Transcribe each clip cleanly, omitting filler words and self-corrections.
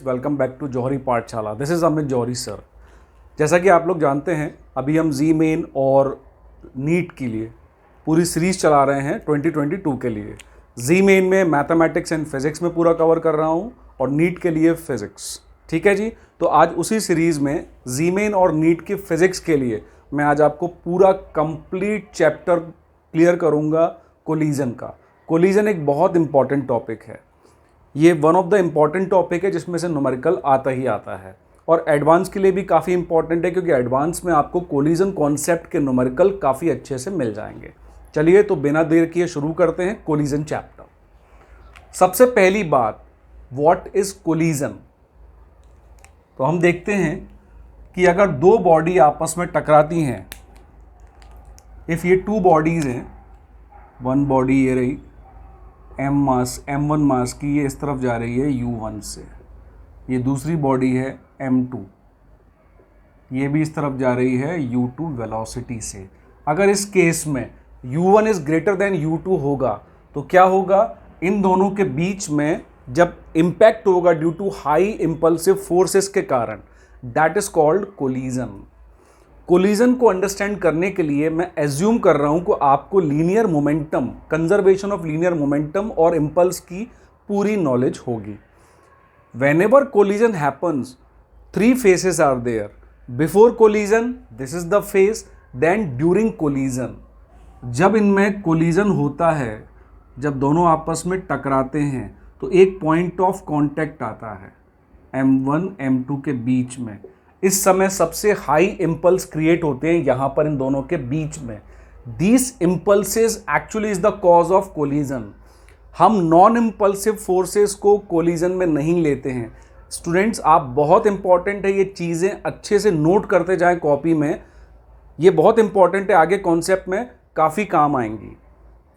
Students, welcome back to Johari Pathshala. This is Amit Johari sir. जैसा कि आप लोग जानते हैं, अभी हम जी मेन और नीट के लिए पूरी सीरीज़ चला रहे हैं 2022 के लिए। जी मेन में मैथमेटिक्स एंड फिज़िक्स में पूरा कवर कर रहा हूँ और नीट के लिए फिज़िक्स। ठीक है जी। तो आज उसी सीरीज़ में जी मेन और नीट की फिज़िक्स के लिए मैं आज आपको पूरा कंप्लीट चैप्टर क्लियर करूँगा कोलिजन का। कोलिजन एक बहुत इंपॉर्टेंट टॉपिक है। ये one of the important topic है जिसमें से न्यूमेरिकल आता ही आता है और एडवांस के लिए भी काफ़ी इंपॉर्टेंट है, क्योंकि एडवांस में आपको कोलिजन कॉन्सेप्ट के न्यूमेरिकल काफ़ी अच्छे से मिल जाएंगे। चलिए तो बिना देर किए शुरू करते हैं कोलिजन चैप्टर। सबसे पहली बात, व्हाट इज कोलिजन। तो हम देखते हैं कि अगर दो बॉडी आपस में टकराती हैं, इफ़ ये टू बॉडीज़ हैं, वन बॉडी ये रही M1 मास की, ये इस तरफ जा रही है U1 से, ये दूसरी बॉडी है M2, ये भी इस तरफ जा रही है U2 वेलोसिटी से। अगर इस केस में U1 is greater than U2 होगा तो क्या होगा, इन दोनों के बीच में जब इम्पैक्ट होगा due to high impulsive forces के कारण, that is called collision. Collision को अंडरस्टैंड करने के लिए मैं एज्यूम कर रहा हूं कि आपको linear momentum, conservation of linear momentum और इंपल्स की पूरी नॉलेज होगी। Whenever collision happens, three phases are there. Before collision this is the phase, then during collision. जब इनमें कोलिजन होता है, जब दोनों आपस में टकराते हैं तो एक पॉइंट ऑफ कांटेक्ट आता है M1 M2 के बीच में। इस समय सबसे हाई इंपल्स क्रिएट होते हैं यहां पर इन दोनों के बीच में। These impulses actually is the cause of collision. हम नॉन इंपल्सिव फोर्सेस को कोलिजन में नहीं लेते हैं। स्टूडेंट्स, आप बहुत इंपॉर्टेंट है, ये चीज़ें अच्छे से नोट करते जाएं कॉपी में। ये बहुत इंपॉर्टेंट है, आगे कॉन्सेप्ट में काफ़ी काम आएंगी।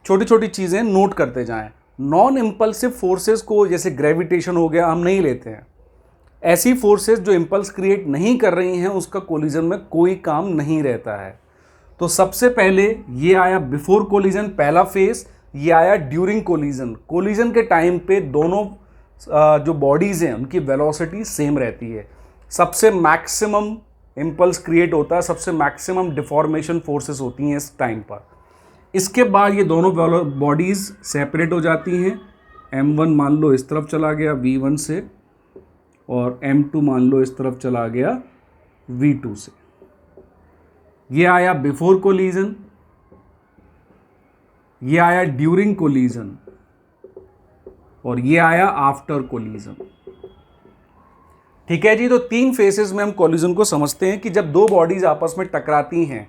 छोटी छोटी चीज़ें नोट करते जाएं। नॉन इंपल्सिव फोर्सेस को, जैसे ग्रेविटेशन हो गया, हम नहीं लेते हैं। ऐसी फोर्सेस जो इंपल्स क्रिएट नहीं कर रही हैं, उसका कोलिजन में कोई काम नहीं रहता है। तो सबसे पहले ये आया बिफोर कोलिजन, पहला फेस। ये आया ड्यूरिंग कोलिजन। कोलिजन के टाइम पे दोनों जो बॉडीज़ हैं उनकी वेलोसिटी सेम रहती है। सबसे मैक्सिमम इंपल्स क्रिएट होता है, सबसे मैक्सिमम डिफॉर्मेशन फोर्सेस होती हैं इस टाइम पर। इसके बाद ये दोनों बॉडीज़ सेपरेट हो जाती हैं। M1 मान लो इस तरफ चला गया V1 से, और M2 मान लो इस तरफ चला गया V2 से। ये आया बिफोर कोलिजन, ये आया ड्यूरिंग कोलिजन, और ये आया आफ्टर कोलिजन। ठीक है जी। तो तीन फेसेस में हम कोलिजन को समझते हैं कि जब दो बॉडीज आपस में टकराती हैं।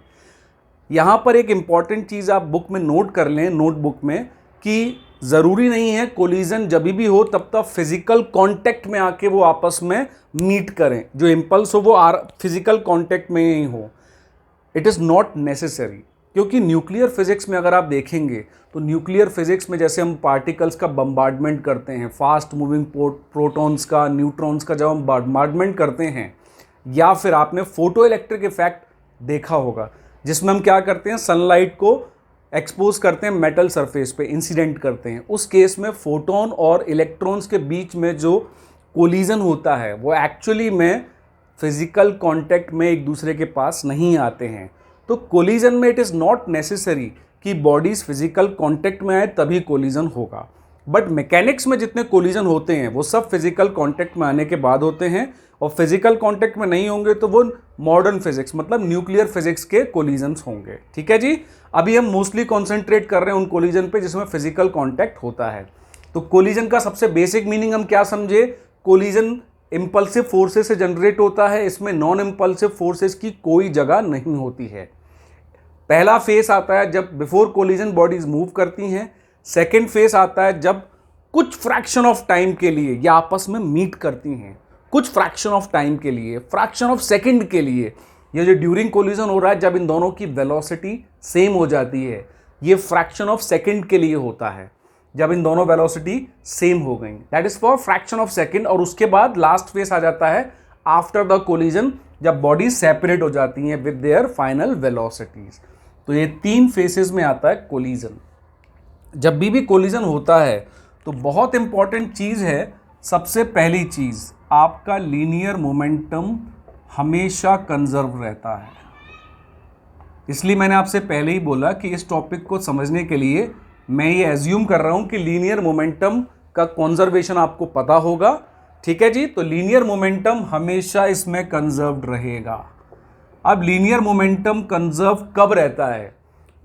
यहां पर एक इंपॉर्टेंट चीज आप बुक में नोट कर लें, नोटबुक में, कि ज़रूरी नहीं है कोलिजन जब भी हो तब तक फिजिकल कांटेक्ट में आके वो आपस में मीट करें, जो इंपल्स हो वो फिजिकल कांटेक्ट में ही हो। इट इज़ नॉट नेसेसरी, क्योंकि न्यूक्लियर फिजिक्स में अगर आप देखेंगे तो न्यूक्लियर फिजिक्स में जैसे हम पार्टिकल्स का बम्बार्डमेंट करते हैं, फास्ट मूविंग प्रोटॉन्स का, न्यूट्रॉन्स का जब हम बम्बार्डमेंट करते हैं, या फिर आपने फोटो इलेक्ट्रिक इफेक्ट देखा होगा जिसमें हम क्या करते हैं, सनलाइट को एक्सपोज करते हैं मेटल सरफेस पे, इंसिडेंट करते हैं। उस केस में फोटोन और इलेक्ट्रॉन्स के बीच में जो कोलिजन होता है वो एक्चुअली में फिजिकल कांटेक्ट में एक दूसरे के पास नहीं आते हैं। तो कोलिजन में इट इज़ नॉट नेसेसरी कि बॉडीज फिजिकल कांटेक्ट में आए तभी कोलिजन होगा। बट मैकेनिक्स में जितने कोलिजन होते हैं वो सब फिजिकल कांटेक्ट में आने के बाद होते हैं, और फिजिकल कांटेक्ट में नहीं होंगे तो वो मॉडर्न फिजिक्स मतलब न्यूक्लियर फिजिक्स के कोलिजन्स होंगे। ठीक है जी। अभी हम मोस्टली कॉन्सेंट्रेट कर रहे हैं उन कोलिजन पे जिसमें फिजिकल कांटेक्ट होता है। तो कोलिजन का सबसे बेसिक मीनिंग हम क्या समझे, कोलिजन इंपल्सिव फोर्सेस से जनरेट होता है। इसमें नॉन इंपल्सिव फोर्सेस की कोई जगह नहीं होती है। पहला फेस आता है जब बिफोर कोलिजन बॉडीज मूव करती हैं। सेकेंड फेस आता है जब कुछ फ्रैक्शन ऑफ टाइम के लिए ये आपस में मीट करती हैं, कुछ फ्रैक्शन ऑफ टाइम के लिए, फ्रैक्शन ऑफ सेकंड के लिए। ये जो ड्यूरिंग कोलिजन हो रहा है, जब इन दोनों की वेलोसिटी सेम हो जाती है, ये फ्रैक्शन ऑफ सेकंड के लिए होता है, जब इन दोनों वेलोसिटी सेम हो गई, that is for fraction of second. और उसके बाद लास्ट फेस आ जाता है आफ्टर द कोलिजन, जब बॉडीज सेपरेट हो जाती हैं विद देयर फाइनल वेलोसिटीज। तो ये तीन फेसेस में आता है कोलिजन। जब भी कोलिजन होता है तो बहुत इंपॉर्टेंट चीज़ है, सबसे पहली चीज़ आपका लीनियर मोमेंटम हमेशा कंजर्व रहता है। इसलिए मैंने आपसे पहले ही बोला कि इस टॉपिक को समझने के लिए मैं ये एज्यूम कर रहा हूं कि लीनियर मोमेंटम का कंजर्वेशन आपको पता होगा। ठीक है जी, तो लीनियर मोमेंटम हमेशा इसमें कंजर्व्ड रहेगा। अब लीनियर मोमेंटम कंजर्व कब रहता है?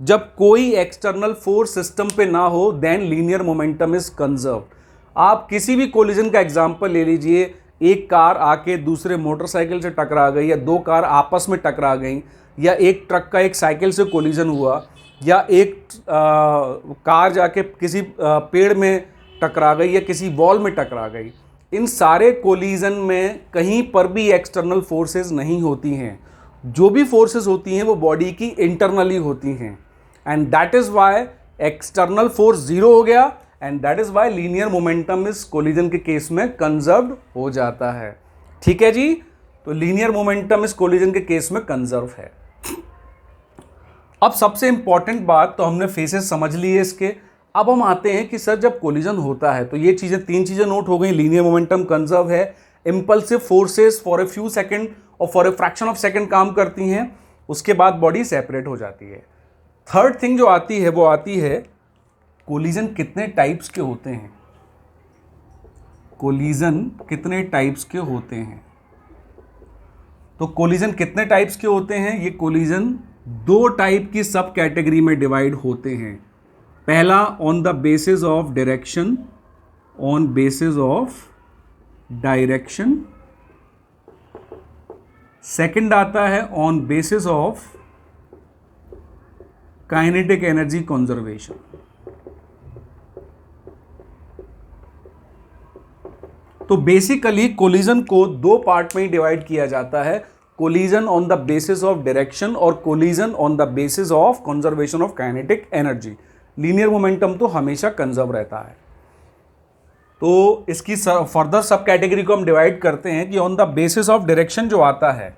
जब कोई एक्सटर्नल फोर्स सिस्टम पे ना हो, then linear momentum is conserved. आप किसी भी कोलिजन का एग्जांपल ले लीजिए, एक कार आके दूसरे मोटरसाइकिल से टकरा गई, या दो कार आपस में टकरा गई, या एक ट्रक का एक साइकिल से कोलिजन हुआ, या एक कार जाके किसी पेड़ में टकरा गई या किसी वॉल में टकरा गई। इन सारे कोलिजन में कहीं पर भी एक्सटर्नल फोर्सेस नहीं होती हैं। जो भी फोर्सेस होती हैं वो बॉडी की इंटरनली होती हैं, and that is why external force zero हो गया, and that is why linear momentum इस कोलिजन के केस में कंजर्व्ड हो जाता है। ठीक है जी, तो लीनियर मोमेंटम इस कोलिजन के केस में कंजर्व है। अब सबसे इंपॉर्टेंट बात, तो हमने फेसेस समझ लिए इसके। अब हम आते हैं कि सर जब कोलिजन होता है तो ये चीजें, तीन चीजें नोट हो गई। लीनियर मोमेंटम कंजर्व है, impulsive forces for a few second और for a fraction of second काम करती हैं, उसके बाद बॉडी सेपरेट हो जाती है। थर्ड थिंग जो आती है वो आती है कोलिजन कितने टाइप्स के होते हैं। कोलिजन कितने टाइप्स के होते हैं? तो कोलिजन कितने टाइप्स के होते हैं? ये कोलिजन दो टाइप की सब कैटेगरी में डिवाइड होते हैं। पहला on the basis of direction, on basis of direction. Second आता है on basis of kinetic energy conservation. तो बेसिकली कोलिजन को दो पार्ट में ही डिवाइड किया जाता है, collision on the basis of direction और collision on the basis of conservation of kinetic energy. Linear momentum तो हमेशा कंजर्व रहता है। तो इसकी फर्दर सब कैटेगरी को हम डिवाइड करते हैं कि on the basis of direction जो आता है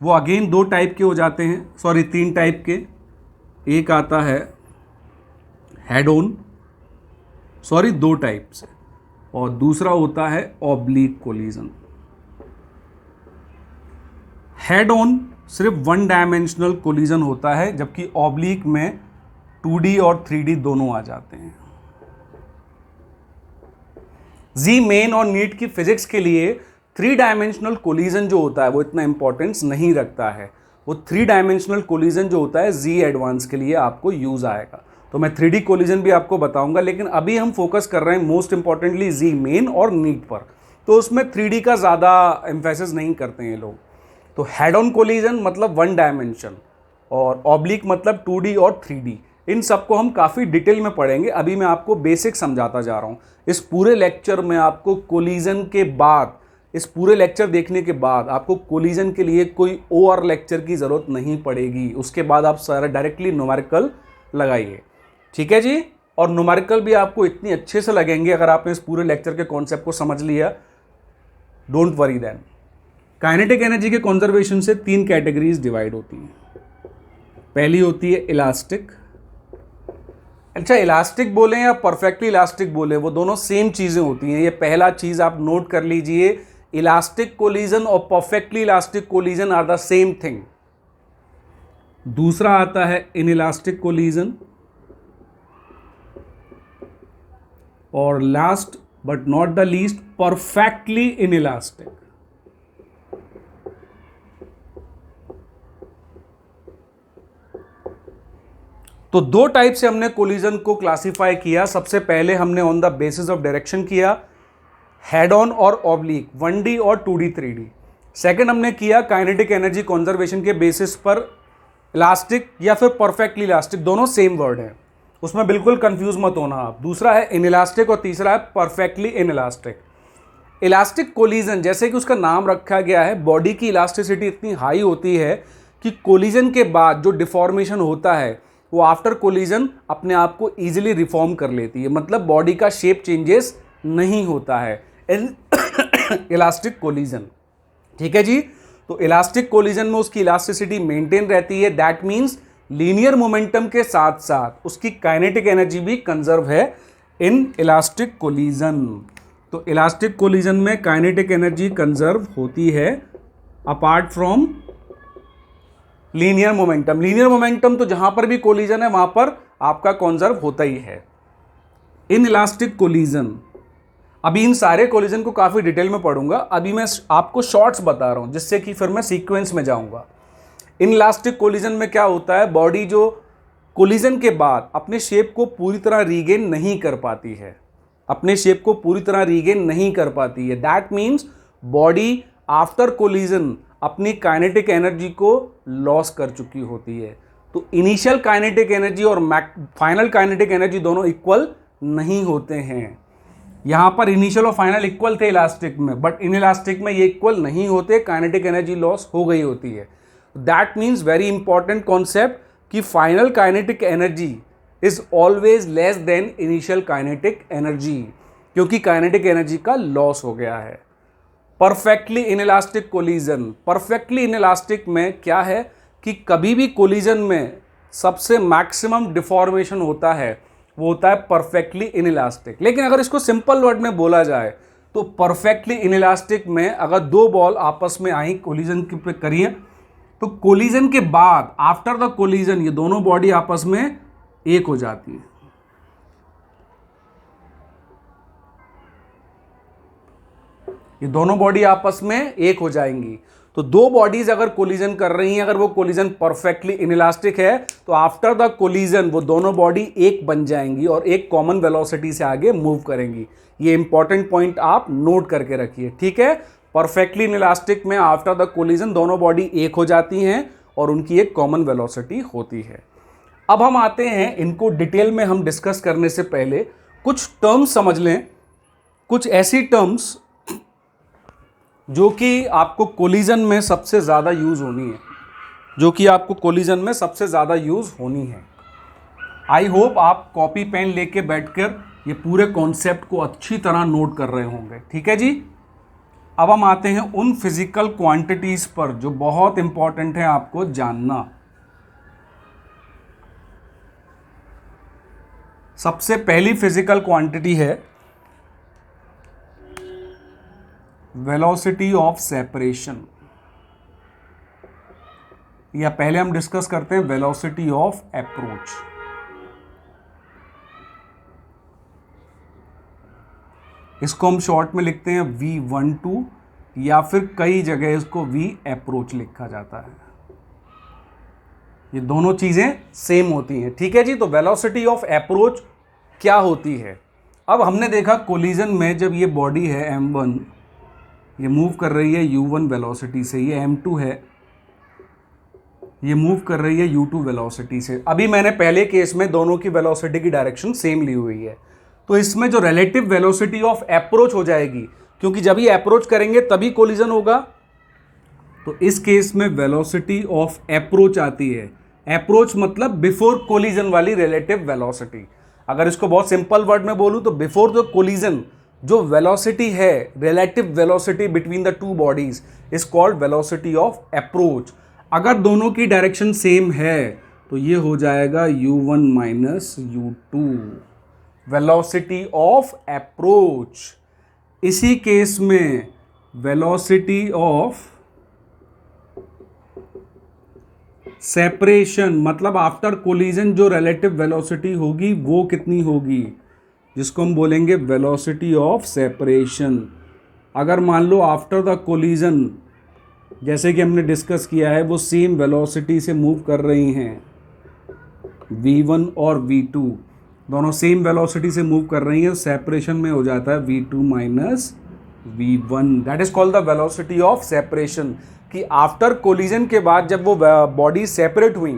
वो अगेन दो टाइप के हो जाते हैं, सॉरी तीन टाइप के। एक आता है हेड ऑन, सॉरी दो टाइप से, और दूसरा होता है ऑब्लिक कोलिजन। हेड ऑन सिर्फ वन डायमेंशनल कोलिजन होता है, जबकि ऑब्लिक में 2D और 3D दोनों आ जाते हैं। जी मेन और नीट की फिजिक्स के लिए 3 डायमेंशनल कोलिजन जो होता है वो इतना इंपॉर्टेंस नहीं रखता है। वो 3 डायमेंशनल कोलिजन जो होता है जी एडवांस के लिए आपको यूज आएगा। तो मैं 3D कोलिजन भी आपको बताऊंगा, लेकिन अभी हम फोकस कर रहे हैं मोस्ट इंपॉर्टेंटली जी मेन और नीट पर। तो उसमें 3D का ज़्यादा एम्फेसिस नहीं करते हैं लोग। तो हेड ऑन कोलिजन मतलब 1 डायमेंशन, और ऑब्लिक मतलब 2D और 3D। इन सबको हम काफ़ी डिटेल में पढ़ेंगे। अभी मैं आपको बेसिक समझाता जा रहा हूँ। इस पूरे लेक्चर में आपको कोलिजन के बाद, इस पूरे लेक्चर देखने के बाद आपको कोलिजन के लिए कोई और लेक्चर की ज़रूरत नहीं पड़ेगी। उसके बाद आप सारा डायरेक्टली न्यूमेरिकल लगाइए। ठीक है जी, और न्यूमेरिकल भी आपको इतनी अच्छे से लगेंगे अगर आपने इस पूरे लेक्चर के कॉन्सेप्ट को समझ लिया। Don't worry then. Kinetic energy के कंजर्वेशन से 3 कैटेगरीज डिवाइड होती हैं। पहली होती है इलास्टिक। अच्छा, इलास्टिक बोलें या परफेक्टली इलास्टिक बोलें, वो दोनों सेम चीज़ें होती हैं। ये पहला चीज़ आप नोट कर लीजिए, इलास्टिक कोलिजन और perfectly elastic collision are the same thing. दूसरा आता है इनइलास्टिक कोलिजन, और last but not the least perfectly inelastic. तो दो टाइप से हमने कोलिजन को क्लासिफाई किया। सबसे पहले हमने on the basis of direction किया, हेड ऑन और ऑब्लिक, 1D और 2D 3D। सेकंड हमने किया काइनेटिक एनर्जी कंजर्वेशन के बेसिस पर इलास्टिक या फिर परफेक्टली इलास्टिक, दोनों सेम वर्ड है, उसमें बिल्कुल कंफ्यूज मत होना आप। दूसरा है इनइलास्टिक और तीसरा है परफेक्टली इनइलास्टिक। इलास्टिक कोलिजन, जैसे कि उसका नाम रखा गया है, बॉडी की इलास्टिसिटी इतनी हाई होती है कि कोलिजन के बाद जो डिफॉर्मेशन होता है वो आफ्टर कोलिजन अपने आप को इजीली रिफॉर्म कर लेती है, मतलब बॉडी का शेप चेंजेस नहीं होता है इलास्टिक कोलिजन। ठीक है जी, तो इलास्टिक कोलिजन में उसकी इलास्टिसिटी मेंटेन रहती है। दैट मींस लीनियर मोमेंटम के साथ साथ उसकी काइनेटिक एनर्जी भी कंजर्व है इन इलास्टिक कोलिजन। तो इलास्टिक कोलिजन में काइनेटिक एनर्जी कंजर्व होती है apart from linear momentum. Linear momentum तो जहां पर भी कोलिजन है वहां पर आपका कंजर्व होता ही है। इन इलास्टिक कोलिजन, अभी इन सारे कोलिजन को काफी डिटेल में पढ़ूंगा, अभी मैं आपको शॉर्ट्स बता रहा हूं जिससे कि फिर मैं सीक्वेंस में जाऊंगा। इन इलास्टिक कोलिजन में क्या होता है, बॉडी जो कोलिजन के बाद अपने शेप को पूरी तरह रीगेन नहीं कर पाती है, अपने शेप को पूरी तरह रीगेन नहीं कर पाती है। That means body after collision अपनी काइनेटिक एनर्जी को लॉस कर चुकी होती है। तो इनिशियल काइनेटिक एनर्जी और फाइनल काइनेटिक एनर्जी दोनों इक्वल नहीं होते हैं। यहां पर इनिशियल और फाइनल इक्वल थे इलास्टिक में, बट इन इलास्टिक में ये इक्वल नहीं होते, काइनेटिक एनर्जी लॉस हो गई होती है। That means very important concept कि final kinetic energy is always less than initial kinetic energy, क्योंकि काइनेटिक एनर्जी का लॉस हो गया है। Perfectly inelastic collision, perfectly inelastic में क्या है कि कभी भी कोलिजन में सबसे मैक्सिमम डिफॉर्मेशन होता है वो होता है परफेक्टली इनइलास्टिक। लेकिन अगर इसको सिंपल वर्ड में बोला जाए तो परफेक्टली इनइलास्टिक में अगर दो बॉल आपस में आई कोलिजन पे करिए तो कोलिजन के बाद आफ्टर द कोलिजन ये दोनों बॉडी आपस में एक हो जाती है। ये दोनों बॉडी आपस में एक हो जाएंगी। तो दो बॉडीज अगर कोलिजन कर रही हैं, अगर वो कोलिजन परफेक्टली इनइलास्टिक है तो आफ्टर द कोलिजन वो दोनों बॉडी एक बन जाएंगी और एक कॉमन वेलोसिटी से आगे मूव करेंगी। ये इंपॉर्टेंट पॉइंट आप नोट करके रखिए, ठीक है। परफेक्टली इनइलास्टिक में आफ्टर द कोलिजन दोनों बॉडी एक हो जाती हैं और उनकी एक कॉमन वेलोसिटी होती है। अब हम आते हैं, इनको डिटेल में हम डिस्कस करने से पहले कुछ टर्म्स समझ लें, कुछ ऐसी टर्म्स जो कि आपको कोलिजन में सबसे ज़्यादा यूज़ होनी है, जो कि आपको कोलिजन में सबसे ज़्यादा यूज़ होनी है। आई होप आप कॉपी पेन लेके बैठकर ये पूरे कॉन्सेप्ट को अच्छी तरह नोट कर रहे होंगे, ठीक है जी। अब हम आते हैं उन फिजिकल क्वांटिटीज़ पर जो बहुत इंपॉर्टेंट है आपको जानना। सबसे पहली फिजिकल क्वांटिटी है वेलोसिटी ऑफ सेपरेशन, या पहले हम डिस्कस करते हैं वेलोसिटी ऑफ अप्रोच। इसको हम शॉर्ट में लिखते हैं V12 या फिर कई जगह इसको V अप्रोच लिखा जाता है। ये दोनों चीजें सेम होती हैं, ठीक है जी। तो वेलोसिटी ऑफ अप्रोच क्या होती है? अब हमने देखा कोलिजन में जब ये बॉडी है M1, ये मूव कर रही है U1 वेलोसिटी से, ये M2 है, ये मूव कर रही है U2 वेलोसिटी से। अभी मैंने पहले केस में दोनों की वेलोसिटी की डायरेक्शन सेम ली हुई है, तो इसमें जो रिलेटिव वेलोसिटी ऑफ अप्रोच हो जाएगी, क्योंकि जब ये अप्रोच करेंगे तभी कोलिजन होगा, तो इस केस में वेलोसिटी ऑफ अप्रोच आती है। अप्रोच मतलब बिफोर कोलिजन वाली रिलेटिव वेलोसिटी। अगर इसको बहुत सिंपल वर्ड में बोलूं तो बिफोर द कोलिजन जो वेलोसिटी है, relative velocity between the two bodies is called velocity of approach. अगर दोनों की डायरेक्शन सेम है तो ये हो जाएगा U1 minus U2, velocity of approach. इसी केस में वेलोसिटी ऑफ सेपरेशन मतलब आफ्टर कोलिजन जो रिलेटिव वेलोसिटी होगी वो कितनी होगी, जिसको हम बोलेंगे वेलोसिटी ऑफ सेपरेशन। अगर मान लो आफ्टर द कोलिजन जैसे कि हमने डिस्कस किया है वो सेम वेलोसिटी से मूव कर रही हैं, V1 और V2 दोनों सेम वेलोसिटी से मूव कर रही हैं, सेपरेशन में हो जाता है V2 minus V1। That is called the velocity of separation, कि आफ्टर कोलिजन के बाद जब वो बॉडी सेपरेट हुई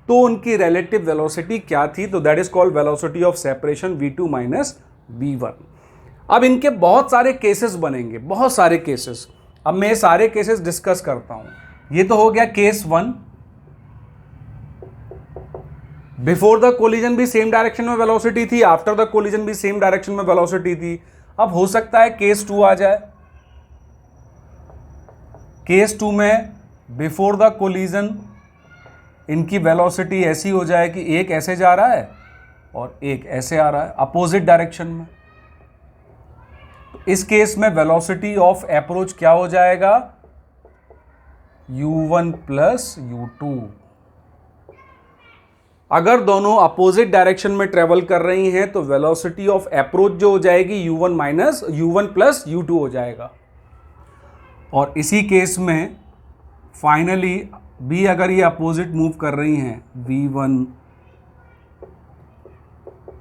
तो उनकी रिलेटिव वेलोसिटी क्या थी, तो that is called velocity of separation V2 minus V1। अब इनके बहुत सारे केसेस बनेंगे, बहुत सारे केसेस। अब मैं सारे केसेस डिस्कस करता हूं। ये तो हो गया केस 1, बिफोर द कोलिजन भी सेम डायरेक्शन में वेलोसिटी थी, आफ्टर द कोलिजन भी सेम डायरेक्शन में वेलोसिटी थी। अब हो सकता है केस 2 आ जाए। केस 2 में बिफोर द कोलिजन इनकी वेलोसिटी ऐसी हो जाए कि एक ऐसे जा रहा है और एक ऐसे आ रहा है, अपोजिट डायरेक्शन में। इस केस में वेलोसिटी ऑफ अप्रोच क्या हो जाएगा, u1 प्लस u2। अगर दोनों अपोजिट डायरेक्शन में ट्रेवल कर रही हैं तो वेलोसिटी ऑफ अप्रोच जो हो जाएगी u1 प्लस u2 हो जाएगा। और इसी केस में फाइनली भी अगर ये अपोजिट मूव कर रही हैं v1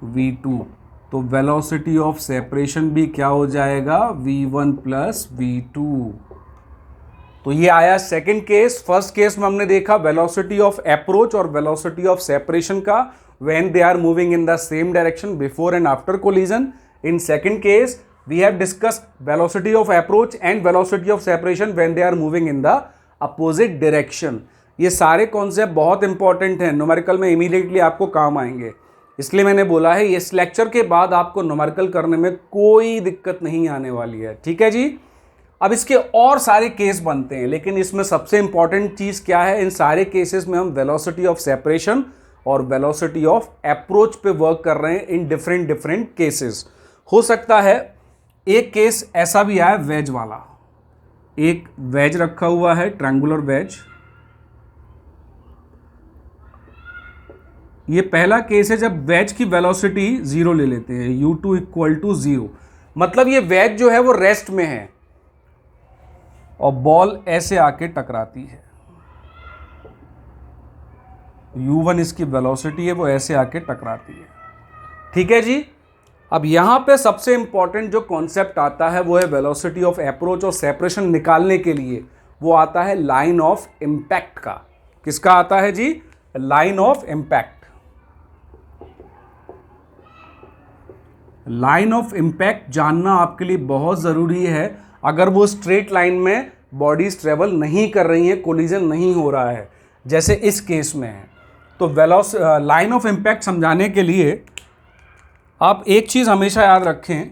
v2, तो वेलोसिटी ऑफ सेपरेशन भी क्या हो जाएगा, v1 प्लस v2। तो ये आया सेकंड केस। फर्स्ट केस में हमने देखा वेलोसिटी ऑफ अप्रोच और वेलोसिटी ऑफ सेपरेशन का when they are moving in the same direction before and after collision. In second case we have discussed velocity of approach and velocity of separation when they are moving in the opposite direction. ये सारे concept बहुत important हैं, numerical में immediately आपको काम आएंगे, इसलिए मैंने बोला है इस लेक्चर के बाद आपको न्यूमेरिकल करने में कोई दिक्कत नहीं आने वाली है। ठीक है जी। अब इसके और सारे केस बनते हैं, लेकिन इसमें सबसे इंपॉर्टेंट चीज क्या है, इन सारे केसेस में हम वेलोसिटी ऑफ सेपरेशन और वेलोसिटी ऑफ अप्रोच पे वर्क कर रहे हैं इन डिफरेंट केसेस। हो सकता है एक केस ऐसा भी आया वेज वाला, एक वेज रखा हुआ है, ट्रायंगुलर वेज। ये पहला केस है जब वेज की वेलोसिटी 0 ले लेते हैं, u2 इक्वल टू 0, मतलब ये वेज जो है वो रेस्ट में है और बॉल ऐसे आके टकराती है, u1 इसकी वेलोसिटी है, वो ऐसे आके टकराती है। ठीक है जी। अब यहां पे सबसे इंपॉर्टेंट जो कॉन्सेप्ट आता है वो है वेलोसिटी ऑफ अप्रोच और सेपरेशन निकालने के लिए, वो आता है लाइन ऑफ इम्पैक्ट का। किसका आता है जी, line of impact. Line of impact जानना आपके लिए बहुत ज़रूरी है। अगर वो स्ट्रेट लाइन में बॉडीज ट्रेवल नहीं कर रही हैं, कोलिजन नहीं हो रहा है जैसे इस केस में है, तो लाइन ऑफ इम्पैक्ट समझाने के लिए आप एक चीज़ हमेशा याद रखें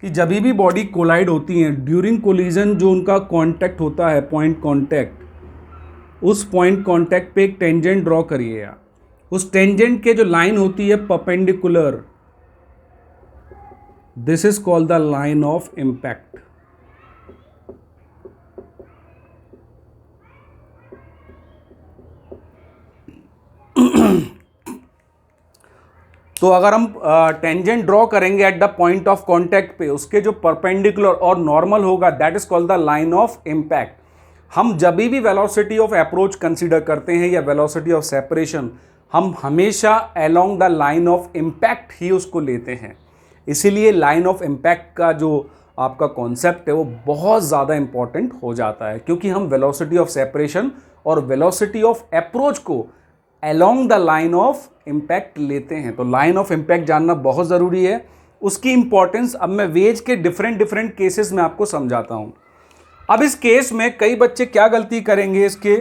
कि जब भी बॉडी कोलाइड होती हैं, ड्यूरिंग कोलिजन जो उनका कांटेक्ट होता है, पॉइंट कांटेक्ट, उस पॉइंट कांटेक्ट पे एक टेंजेंट ड्रॉ करिए आप। उस टेंजेंट के जो लाइन होती है perpendicular, this is called the line of impact. तो अगर हम टेंजेंट ड्रॉ करेंगे at the point of contact पे, उसके जो परपेंडिकुलर और नॉर्मल होगा, that is called the line of impact. हम जब भी वेलोसिटी ऑफ अप्रोच कंसीडर करते हैं या वेलोसिटी ऑफ सेपरेशन, हम हमेशा along the line of impact ही उसको लेते हैं। इसीलिए लाइन ऑफ इम्पैक्ट का जो आपका कॉन्सेप्ट है वो बहुत ज़्यादा इंपॉर्टेंट हो जाता है, क्योंकि हम वेलोसिटी ऑफ सेपरेशन और वेलोसिटी ऑफ अप्रोच को along the line of impact लेते हैं। तो लाइन ऑफ इम्पैक्ट जानना बहुत ज़रूरी है। उसकी इंपॉर्टेंस अब मैं वेज के डिफरेंट केसेस में आपको समझाता हूँ। अब इस केस में कई बच्चे क्या गलती करेंगे इसके,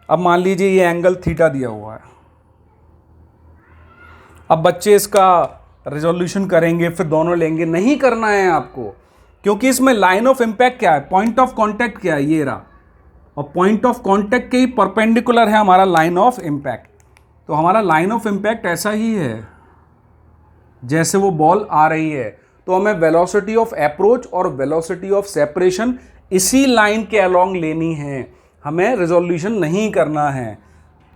अब मान लीजिए ये एंगल थीटा दिया हुआ है, अब बच्चे इसका रेजोल्यूशन करेंगे, फिर दोनों लेंगे। नहीं करना है आपको, क्योंकि इसमें लाइन ऑफ इम्पैक्ट क्या है, पॉइंट ऑफ कांटेक्ट क्या है, ये रहा, और पॉइंट ऑफ कांटेक्ट के ही परपेंडिकुलर है हमारा लाइन ऑफ इम्पैक्ट। तो हमारा लाइन ऑफ इम्पैक्ट ऐसा ही है, जैसे वो बॉल आ रही है, तो हमें वेलोसिटी ऑफ अप्रोच और वेलोसिटी ऑफ सेपरेशन इसी लाइन के अलोंग लेनी है, हमें रेजोल्यूशन नहीं करना है।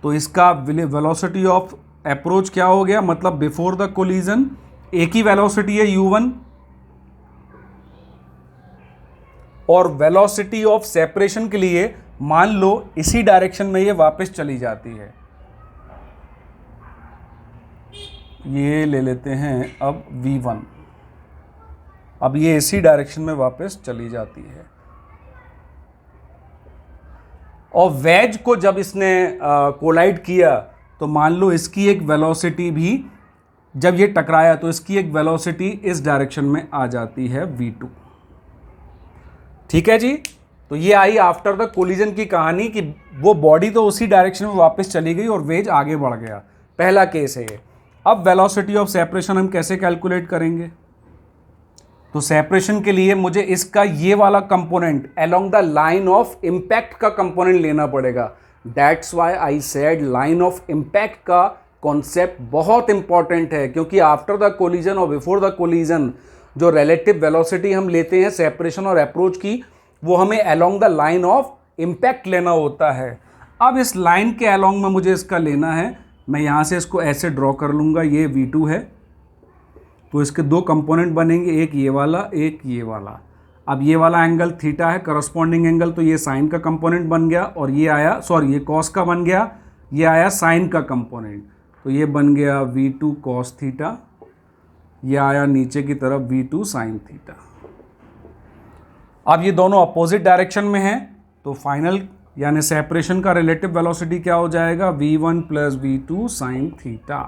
तो इसका वेलोसिटी ऑफ अप्रोच क्या हो गया, मतलब बिफोर द कोलिजन एक ही वेलोसिटी है u1, और वेलोसिटी ऑफ सेपरेशन के लिए मान लो इसी डायरेक्शन में ये वापस चली जाती है, ये ले लेते हैं अब v1, अब ये इसी डायरेक्शन में वापस चली जाती है। और वेज को जब इसने कोलाइड किया तो मान लो इसकी एक वेलोसिटी भी, जब ये टकराया तो इसकी एक वेलोसिटी इस डायरेक्शन में आ जाती है v2। ठीक है जी। तो ये आई आफ्टर द कोलिजन की कहानी कि वो बॉडी तो उसी डायरेक्शन में वापस चली गई और वेज आगे बढ़ गया। पहला केस है ये। अब वेलोसिटी ऑफ सेपरेशन हम कैसे कैलकुलेट करेंगे, तो सेपरेशन के लिए मुझे इसका ये वाला component along the line of impact का कंपोनेंट लेना पड़ेगा। That's why I said line of impact का कॉन्सेप्ट बहुत इंपॉर्टेंट है, क्योंकि आफ्टर द कोलिजन और बिफोर द कोलिजन जो रिलेटिव वेलोसिटी हम लेते हैं सेपरेशन और अप्रोच की, वो हमें along the line of impact लेना होता है। अब इस लाइन के अलोंग में मुझे इसका लेना है, मैं यहाँ से इसको ऐसे ड्रॉ कर लूँगा, ये V2 है, तो इसके दो कंपोनेंट बनेंगे, एक ये वाला एक ये वाला। अब ये वाला एंगल थीटा है, करस्पॉन्डिंग एंगल, तो ये साइन का कंपोनेंट बन गया, और ये आया, सॉरी ये कॉस का बन गया, ये आया साइन का कंपोनेंट, तो ये बन गया V2 कॉस थीटा, ये आया नीचे की तरफ V2 साइन थीटा। अब ये दोनों अपोजिट डायरेक्शन में हैं, तो फाइनल यानी सेपरेशन का रिलेटिव वेलोसिटी क्या हो जाएगा, V1 plus V2 sine theta.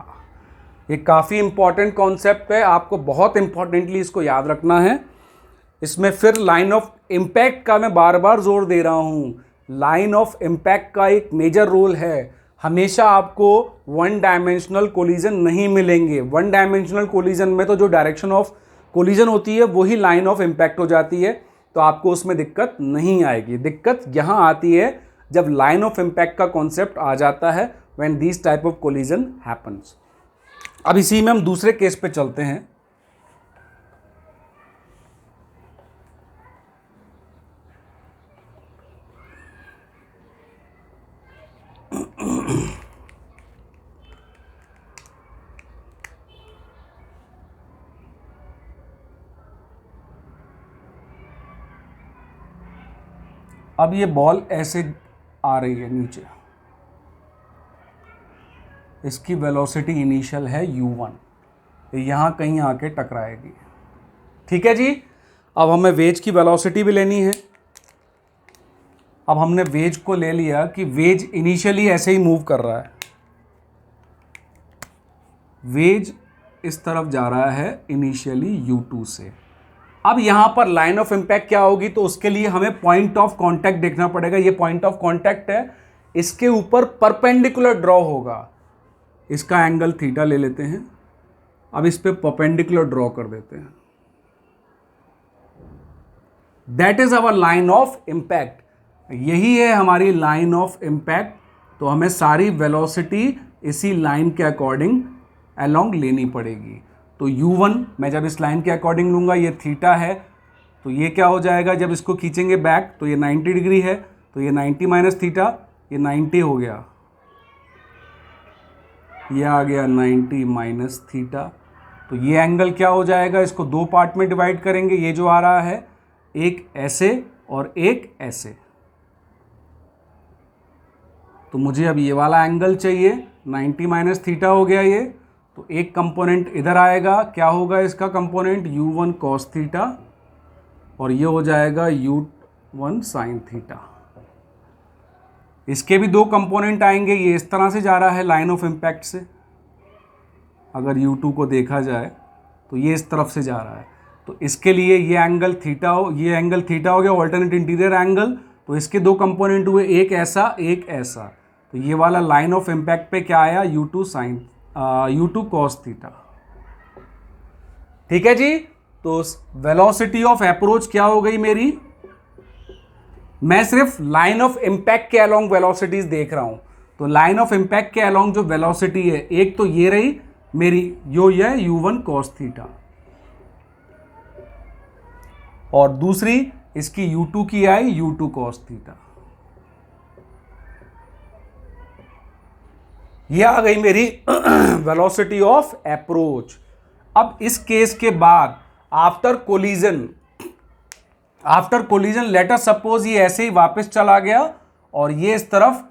ये काफ़ी इंपॉर्टेंट कॉन्सेप्ट है, आपको बहुत इंपॉर्टेंटली इसको याद रखना है। इसमें फिर लाइन ऑफ इम्पैक्ट का मैं बार बार जोर दे रहा हूँ, लाइन ऑफ इम्पैक्ट का एक मेजर रोल है। हमेशा आपको वन डायमेंशनल कोलिजन नहीं मिलेंगे। वन डायमेंशनल कोलिजन में तो जो डायरेक्शन ऑफ कोलिजन होती है वही लाइन ऑफ इम्पैक्ट हो जाती है, तो आपको उसमें दिक्कत नहीं आएगी। दिक्कत यहाँ आती है जब लाइन ऑफ इम्पैक्ट का कॉन्सेप्ट आ जाता है, when this type of collision happens. अब इसी में हम दूसरे केस पे चलते हैं। अब ये बॉल ऐसे आ रही है नीचे, इसकी वेलोसिटी इनिशियल है u1, यहाँ कहीं आके टकराएगी। ठीक है जी। अब हमें वेज की वेलोसिटी भी लेनी है। अब हमने वेज को ले लिया कि वेज इनिशियली ऐसे ही मूव कर रहा है, वेज इस तरफ जा रहा है इनिशियली u2 से। अब यहाँ पर लाइन ऑफ इम्पैक्ट क्या होगी, तो उसके लिए हमें पॉइंट ऑफ कांटेक्ट देखना पड़ेगा। ये पॉइंट ऑफ कांटेक्ट है, इसके ऊपर परपेंडिकुलर ड्रॉ होगा। इसका एंगल थीटा ले लेते हैं, अब इस पे परपेंडिकुलर ड्रॉ कर देते हैं। That is our line of impact, यही है हमारी लाइन ऑफ इम्पैक्ट। तो हमें सारी वेलोसिटी इसी लाइन के अकॉर्डिंग अलोंग लेनी पड़ेगी। तो u1 मैं जब इस लाइन के अकॉर्डिंग लूँगा, ये थीटा है, तो ये क्या हो जाएगा, जब इसको खींचेंगे बैक तो ये 90 डिग्री है, तो ये 90 माइनस थीटा, ये 90 हो गया, ये आ गया 90 माइनस थीटा। तो ये एंगल क्या हो जाएगा, इसको दो पार्ट में डिवाइड करेंगे, ये जो आ रहा है एक ऐसे और एक ऐसे। तो मुझे अब ये वाला एंगल चाहिए, 90 माइनस थीटा हो गया ये, तो एक कंपोनेंट इधर आएगा, क्या होगा इसका कंपोनेंट, u1 cos थीटा, और ये हो जाएगा u1 sin थीटा। इसके भी दो कंपोनेंट आएंगे, ये इस तरह से जा रहा है लाइन ऑफ इम्पैक्ट से, अगर u2 को देखा जाए तो ये इस तरफ से जा रहा है, तो इसके लिए ये एंगल थीटा हो, ये एंगल थीटा हो गया, ऑल्टरनेट इंटीरियर एंगल। तो इसके दो कंपोनेंट हुए, एक ऐसा एक ऐसा, तो ये वाला लाइन ऑफ इम्पैक्ट पे क्या आया, u2 cos थीटा। ठीक है जी। तो वेलोसिटी ऑफ अप्रोच क्या हो गई मेरी, मैं सिर्फ लाइन ऑफ इम्पैक्ट के अलोंग वेलोसिटीज देख रहा हूं। तो लाइन ऑफ इम्पैक्ट के अलोंग जो वेलोसिटी है, एक तो ये रही मेरी, ये u1 cos थीटा, और दूसरी इसकी u2 की आई u2 cos थीटा। ये आ गई मेरी वेलोसिटी ऑफ अप्रोच। अब इस केस के बाद after collision let us suppose ये ऐसे ही वापस चला गया, और ये इस तरफ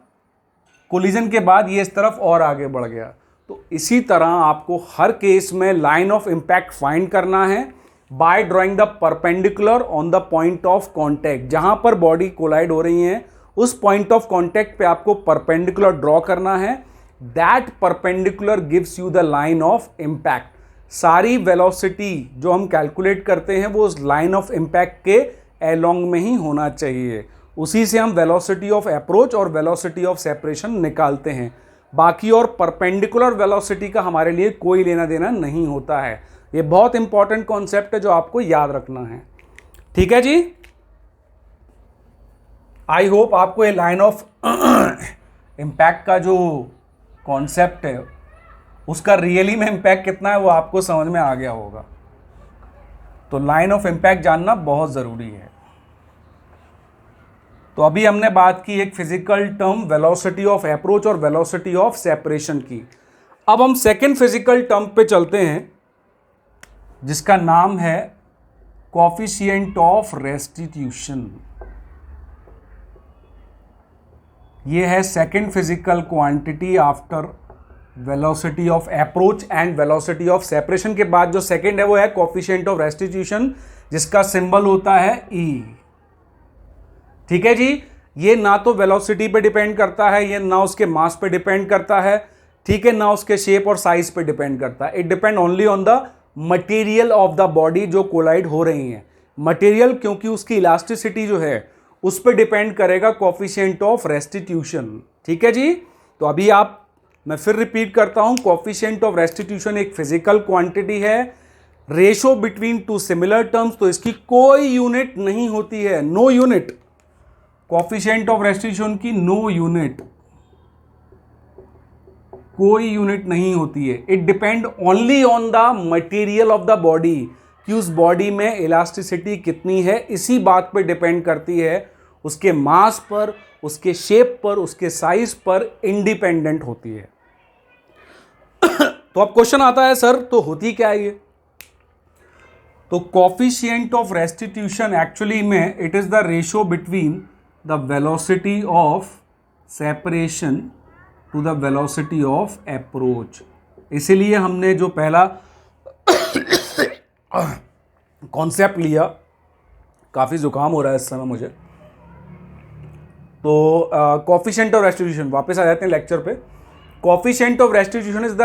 कोलिजन के बाद ये इस तरफ और आगे बढ़ गया। तो इसी तरह आपको हर केस में लाइन ऑफ इम्पैक्ट फाइंड करना है by drawing the perpendicular on the point of contact. जहां पर बॉडी कोलाइड हो रही है उस पॉइंट ऑफ कॉन्टैक्ट पे आपको परपेंडिकुलर ड्रॉ करना है। That perpendicular gives you the line of impact. सारी वेलोसिटी जो हम कैलकुलेट करते हैं वो उस लाइन ऑफ इम्पैक्ट के अलोंग में ही होना चाहिए। उसी से हम वेलोसिटी ऑफ अप्रोच और वेलोसिटी ऑफ सेपरेशन निकालते हैं। बाकी और परपेंडिकुलर वेलोसिटी का हमारे लिए कोई लेना देना नहीं होता है। ये बहुत इंपॉर्टेंट कॉन्सेप्ट है जो आपको याद रखना है। ठीक है जी। आई होप आपको ये लाइन ऑफ इम्पैक्ट का जो कॉन्सेप्ट है उसका रियली में इम्पैक्ट कितना है वो आपको समझ में आ गया होगा। तो लाइन ऑफ इम्पैक्ट जानना बहुत ज़रूरी है। तो अभी हमने बात की एक physical term velocity of approach और वेलोसिटी ऑफ सेपरेशन की। अब हम सेकंड फिजिकल टर्म पे चलते हैं जिसका नाम है कोफिशिएंट ऑफ रेस्टिट्यूशन। ये है second physical quantity after velocity of approach and velocity of separation के बाद जो सेकंड है वो है कोफिशिएंट ऑफ रेस्टिट्यूशन, जिसका सिंबल होता है E। ठीक है जी, ये ना तो वेलोसिटी पे डिपेंड करता है, ये ना उसके मास पे डिपेंड करता है, ठीक है, ना उसके शेप और साइज पे डिपेंड करता है। It depend only on the material of the body जो कोलाइड हो रही है। मटेरियल क्योंकि उसकी इलास्टिसिटी जो है उस पर डिपेंड करेगा कोफिशिएंट ऑफ रेस्टिट्यूशन। ठीक है जी, तो अभी मैं फिर रिपीट करता हूं, कोफिशिएंट ऑफ रेस्टिट्यूशन एक फिजिकल क्वांटिटी है, ratio between two similar terms, तो इसकी कोई यूनिट नहीं होती है, no unit. Coefficient of restitution की नो यूनिट, कोई यूनिट नहीं होती है। It depend only on the material of the body, कि उस बॉडी में इलास्टिसिटी कितनी है, इसी बात पे डिपेंड करती है, उसके मास पर, उसके शेप पर, उसके साइज पर इंडिपेंडेंट होती है। तो अब क्वेश्चन आता है सर तो होती क्या है ये? तो कोफिशिएंट ऑफ रेस्टिट्यूशन एक्चुअली में it is the ratio between the velocity of separation to the velocity of approach. इसीलिए हमने जो पहला कॉन्सेप्ट लिया, काफ़ी जुकाम हो रहा है इस समय मुझे, तो कोफिशिएंट ऑफ रेस्टिट्यूशन, वापस आ जाते हैं लेक्चर पे। Coefficient of restitution is the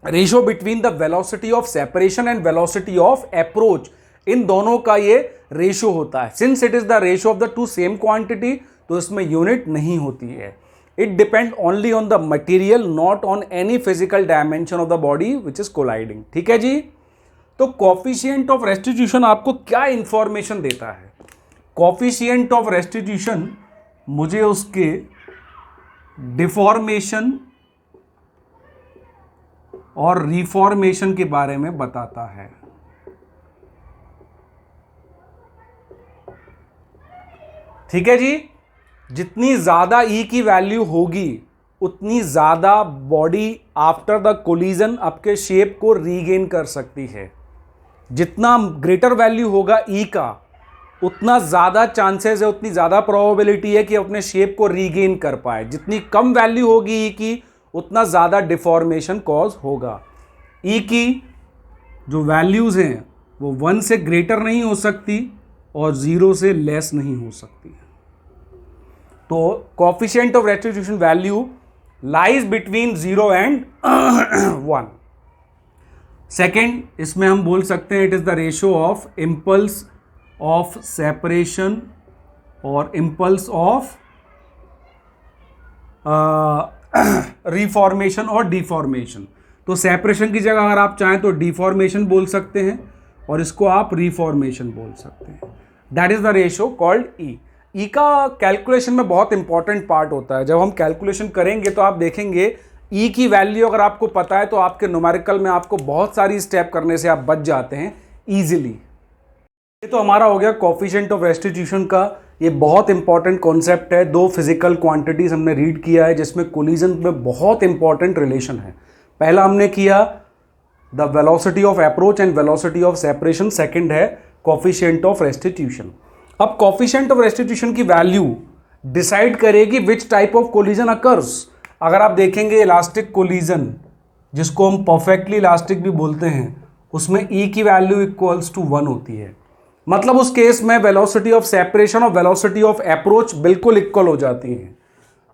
ratio between the velocity of separation and velocity of approach, इन दोनों का ये रेशो होता है। Since it is the ratio of the two same quantity, तो इसमें यूनिट नहीं होती है। It depend only on the material, not on any physical dimension of the body which is colliding. ठीक है जी, तो कोफिशिएंट ऑफ रेस्टिट्यूशन आपको क्या इंफॉर्मेशन देता है? कोफिशिएंट ऑफ रेस्टिट्यूशन मुझे उसके डिफॉर्मेशन और रिफॉर्मेशन के बारे में बताता है। ठीक है जी, जितनी ज्यादा E की वैल्यू होगी उतनी ज्यादा बॉडी आफ्टर द कोलिजन आपके शेप को रीगेन कर सकती है। जितना ग्रेटर वैल्यू होगा E का, उतना ज़्यादा चांसेस है, उतनी ज़्यादा प्रोबेबिलिटी है कि अपने शेप को रीगेन कर पाए। जितनी कम वैल्यू होगी E की, उतना ज़्यादा डिफॉर्मेशन कॉज होगा। E की जो वैल्यूज़ हैं वो 1 से ग्रेटर नहीं हो सकती और 0 से लेस नहीं हो सकती। तो coefficient of restitution value lies between 0 and 1। Second, इसमें हम बोल सकते हैं it is the ratio of impulse of separation और इम्पल्स ऑफ रिफॉर्मेशन और डिफॉर्मेशन। तो सेपरेशन की जगह अगर आप चाहें तो डिफॉर्मेशन बोल सकते हैं और इसको आप रिफॉर्मेशन बोल सकते हैं। That is the ratio called E. E का कैलकुलेशन में बहुत इंपॉर्टेंट पार्ट होता है। जब हम कैलकुलेशन करेंगे तो आप देखेंगे ई की वैल्यू अगर आपको पता है तो आपके न्यूमेरिकल में आपको बहुत सारी स्टेप करने से आप बच जाते हैं ईजिली। ये तो हमारा हो गया कोफिशिएंट ऑफ रेस्टिट्यूशन का। ये बहुत इंपॉर्टेंट कॉन्सेप्ट है। 2 फिजिकल क्वांटिटीज हमने रीड किया है जिसमें कोलिजन में बहुत इंपॉर्टेंट रिलेशन है। पहला हमने किया the velocity of approach and velocity of separation, second है कोफिशिएंट ऑफ रेस्टिट्यूशन। अब कोफिशिएंट ऑफ रेस्टिट्यूशन की वैल्यू डिसाइड करेगी which type of collision occurs. अगर आप देखेंगे इलास्टिक कोलिजन, जिसको हम परफेक्टली इलास्टिक भी बोलते हैं, उसमें ई की वैल्यू इक्वल्स टू 1 होती है। मतलब उस केस में वेलोसिटी ऑफ सेपरेशन और वेलोसिटी ऑफ अप्रोच बिल्कुल इक्वल हो जाती हैं।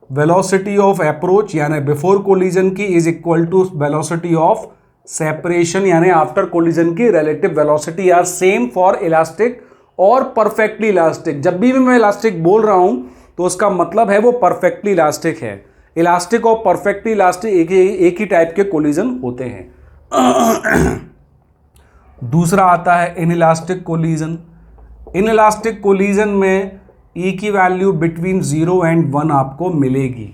वेलोसिटी ऑफ अप्रोच यानी बिफोर कोलिजन की is equal to velocity of separation यानी आफ्टर कोलिजन की relative velocity are same for elastic और परफेक्टली इलास्टिक। जब भी मैं इलास्टिक बोल रहा हूं तो उसका मतलब है वो परफेक्टली इलास्टिक है। इलास्टिक और परफेक्टली इलास्टिक एक ही टाइप के कोलिजन होते हैं। दूसरा आता है इनइलास्टिक कोलिजन। इनइलास्टिक कोलिजन में ई की वैल्यू बिटवीन 0 एंड 1 आपको मिलेगी।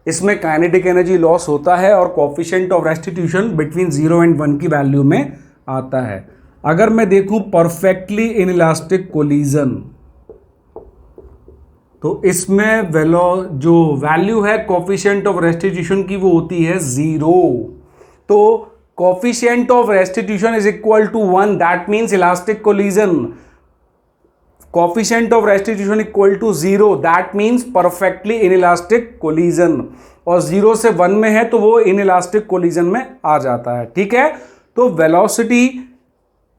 इसमें काइनेटिक एनर्जी लॉस होता है और coefficient of restitution between 0 and 1 की वैल्यू में आता है। अगर मैं देखूं परफेक्टली इनइलास्टिक कोलिजन, तो इसमें जो वैल्यू है कोफिशिएंट ऑफ रेस्टिट्यूशन की वो होती है 0। तो coefficient of restitution is equal to 1, that means elastic collision. Coefficient of restitution equal to 0, that means perfectly inelastic collision. और 0 से 1 में है तो वो इनइलास्टिक कोलिजन में आ जाता है। ठीक है, तो velocity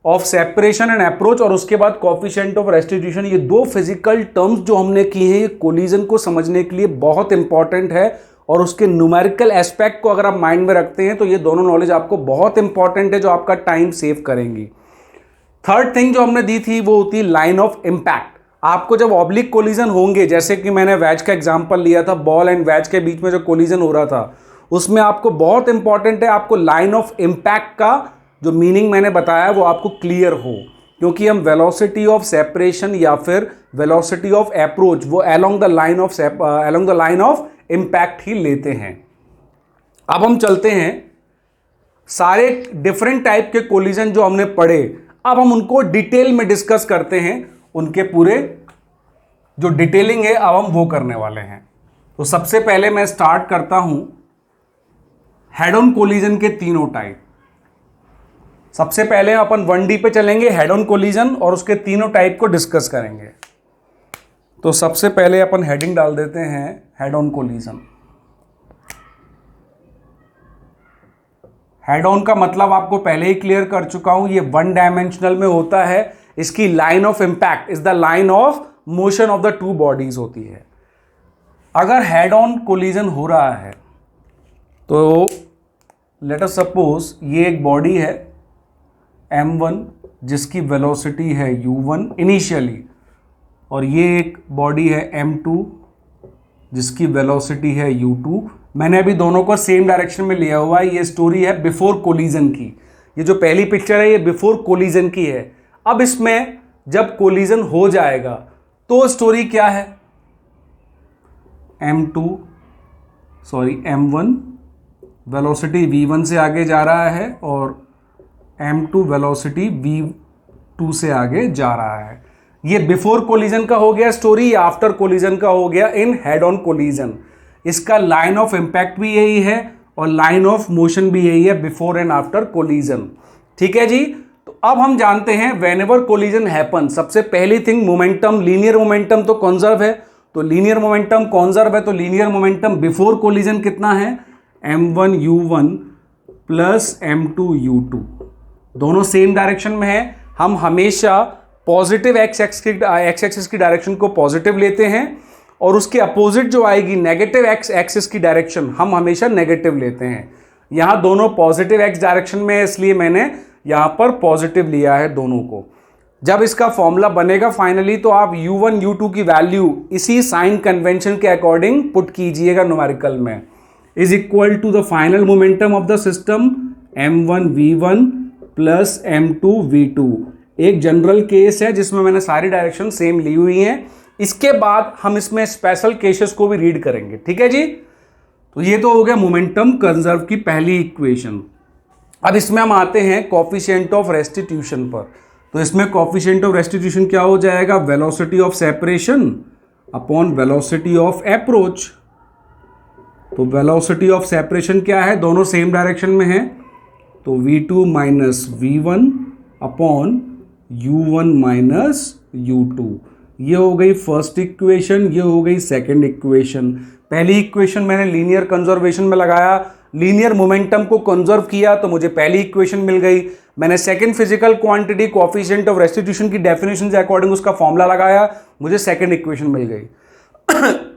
of separation and approach और उसके बाद कोफिशिएंट ऑफ रेस्टिट्यूशन, ये दो फिजिकल टर्म्स जो हमने की हैं, ये कोलिजन को समझने के लिए बहुत इंपॉर्टेंट है। और उसके न्यूमेरिकल एस्पेक्ट को अगर आप माइंड में रखते हैं तो ये दोनों नॉलेज आपको बहुत इंपॉर्टेंट है, जो आपका टाइम सेव करेंगी। थर्ड थिंग जो हमने दी थी वो होती है लाइन ऑफ इंपैक्ट। आपको जब ऑब्लिक कोलिजन होंगे, जैसे कि मैंने वैज का एग्जांपल लिया था, बॉल एंड वैज के बीच में जो कोलिजन हो रहा था, उसमें आपको बहुत इंपॉर्टेंट है आपको लाइन ऑफ इंपैक्ट का जो मीनिंग मैंने बताया वो आपको क्लियर हो, क्योंकि हम वेलोसिटी ऑफ सेपरेशन या फिर वेलोसिटी ऑफ अप्रोच वो along the line of impact ही लेते हैं। अब हम चलते हैं सारे डिफरेंट टाइप के कोलिजन जो हमने पढ़े, अब हम उनको डिटेल में डिस्कस करते हैं। उनके पूरे जो डिटेलिंग है अब हम वो करने वाले हैं। तो सबसे पहले मैं स्टार्ट करता हूं हेड ऑन कोलिजन के तीनों टाइप। सबसे पहले अपन 1D पे चलेंगे, हेड ऑन कोलिजन, और उसके तीनों टाइप को डिस्कस करेंगे। तो सबसे पहले अपन हेडिंग डाल देते हैं head on collision. Head on का मतलब आपको पहले ही क्लियर कर चुका हूं, ये 1 डायमेंशनल में होता है। इसकी line of impact is the line of motion of the two bodies होती है। अगर हेड ऑन कोलिजन हो रहा है तो लेट अस सपोज ये एक बॉडी है m1 जिसकी वेलोसिटी है u1 इनिशियली, और ये एक बॉडी है m2 जिसकी वेलोसिटी है u2। मैंने अभी दोनों को सेम डायरेक्शन में लिया हुआ है। ये स्टोरी है बिफोर कोलिजन की। ये जो पहली पिक्चर है ये बिफोर कोलिजन की है। अब इसमें जब कोलिजन हो जाएगा तो स्टोरी क्या है, m1 वेलोसिटी v1 से आगे जा रहा है और m2 वेलोसिटी v2 से आगे जा रहा है। ये बिफोर कोलिजन का हो गया स्टोरी, या आफ्टर कोलिजन का हो गया इन हेड ऑन कोलिजन। इसका लाइन ऑफ इंपैक्ट भी यही है और लाइन ऑफ मोशन भी यही है, बिफोर एंड आफ्टर कोलिजन। ठीक है जी। तो अब हम जानते हैं व्हेनेवर कोलिजन हैपन, सबसे पहली थिंग मोमेंटम, लीनियर मोमेंटम तो कंजर्व है। तो लीनियर मोमेंटम कंजर्व है तो लीनियर मोमेंटम बिफोर कोलिजन कितना है, m1 u1 plus m2 u2, दोनों सेम डायरेक्शन में है। हम हमेशा पॉजिटिव एक्स एक्सिस की डायरेक्शन को पॉजिटिव लेते हैं और उसके अपोजिट जो आएगी नेगेटिव एक्स एक्सिस की डायरेक्शन हम हमेशा नेगेटिव लेते हैं। यहां दोनों पॉजिटिव एक्स डायरेक्शन में है इसलिए मैंने यहां पर पॉजिटिव लिया है दोनों को। जब इसका फॉर्मूला बनेगा फाइनली तो आप u1 u2 की वैल्यू इसी साइन कन्वेंशन के अकॉर्डिंग पुट कीजिएगा न्यूमेरिकल में, is equal to the final momentum of the system m1 v1 plus m2 v2। एक जनरल केस है जिसमें मैंने सारी डायरेक्शन सेम ली हुई हैं। इसके बाद हम इसमें स्पेशल केसेस को भी रीड करेंगे। ठीक है जी। तो ये तो हो गया मोमेंटम कंजर्व की पहली इक्वेशन। अब इसमें हम आते हैं कोफिशिएंट ऑफ रेस्टिट्यूशन पर। तो इसमें कोफिशिएंट ऑफ रेस्टिट्यूशन क्या हो जाएगा, velocity of separation upon velocity of approach. तो वेलोसिटी ऑफ सेपरेशन क्या है, दोनों सेम डायरेक्शन में है, तो v2 minus v1 upon u1 minus u2। ये हो गई फर्स्ट इक्वेशन, ये हो गई सेकंड इक्वेशन। पहली इक्वेशन मैंने लीनियर कंजर्वेशन में लगाया, लीनियर मोमेंटम को कंजर्व किया तो मुझे पहली इक्वेशन मिल गई। मैंने second physical quantity coefficient of restitution की डेफिनेशन से अकॉर्डिंग उसका फॉर्मूला लगाया, मुझे सेकंड इक्वेशन मिल गई।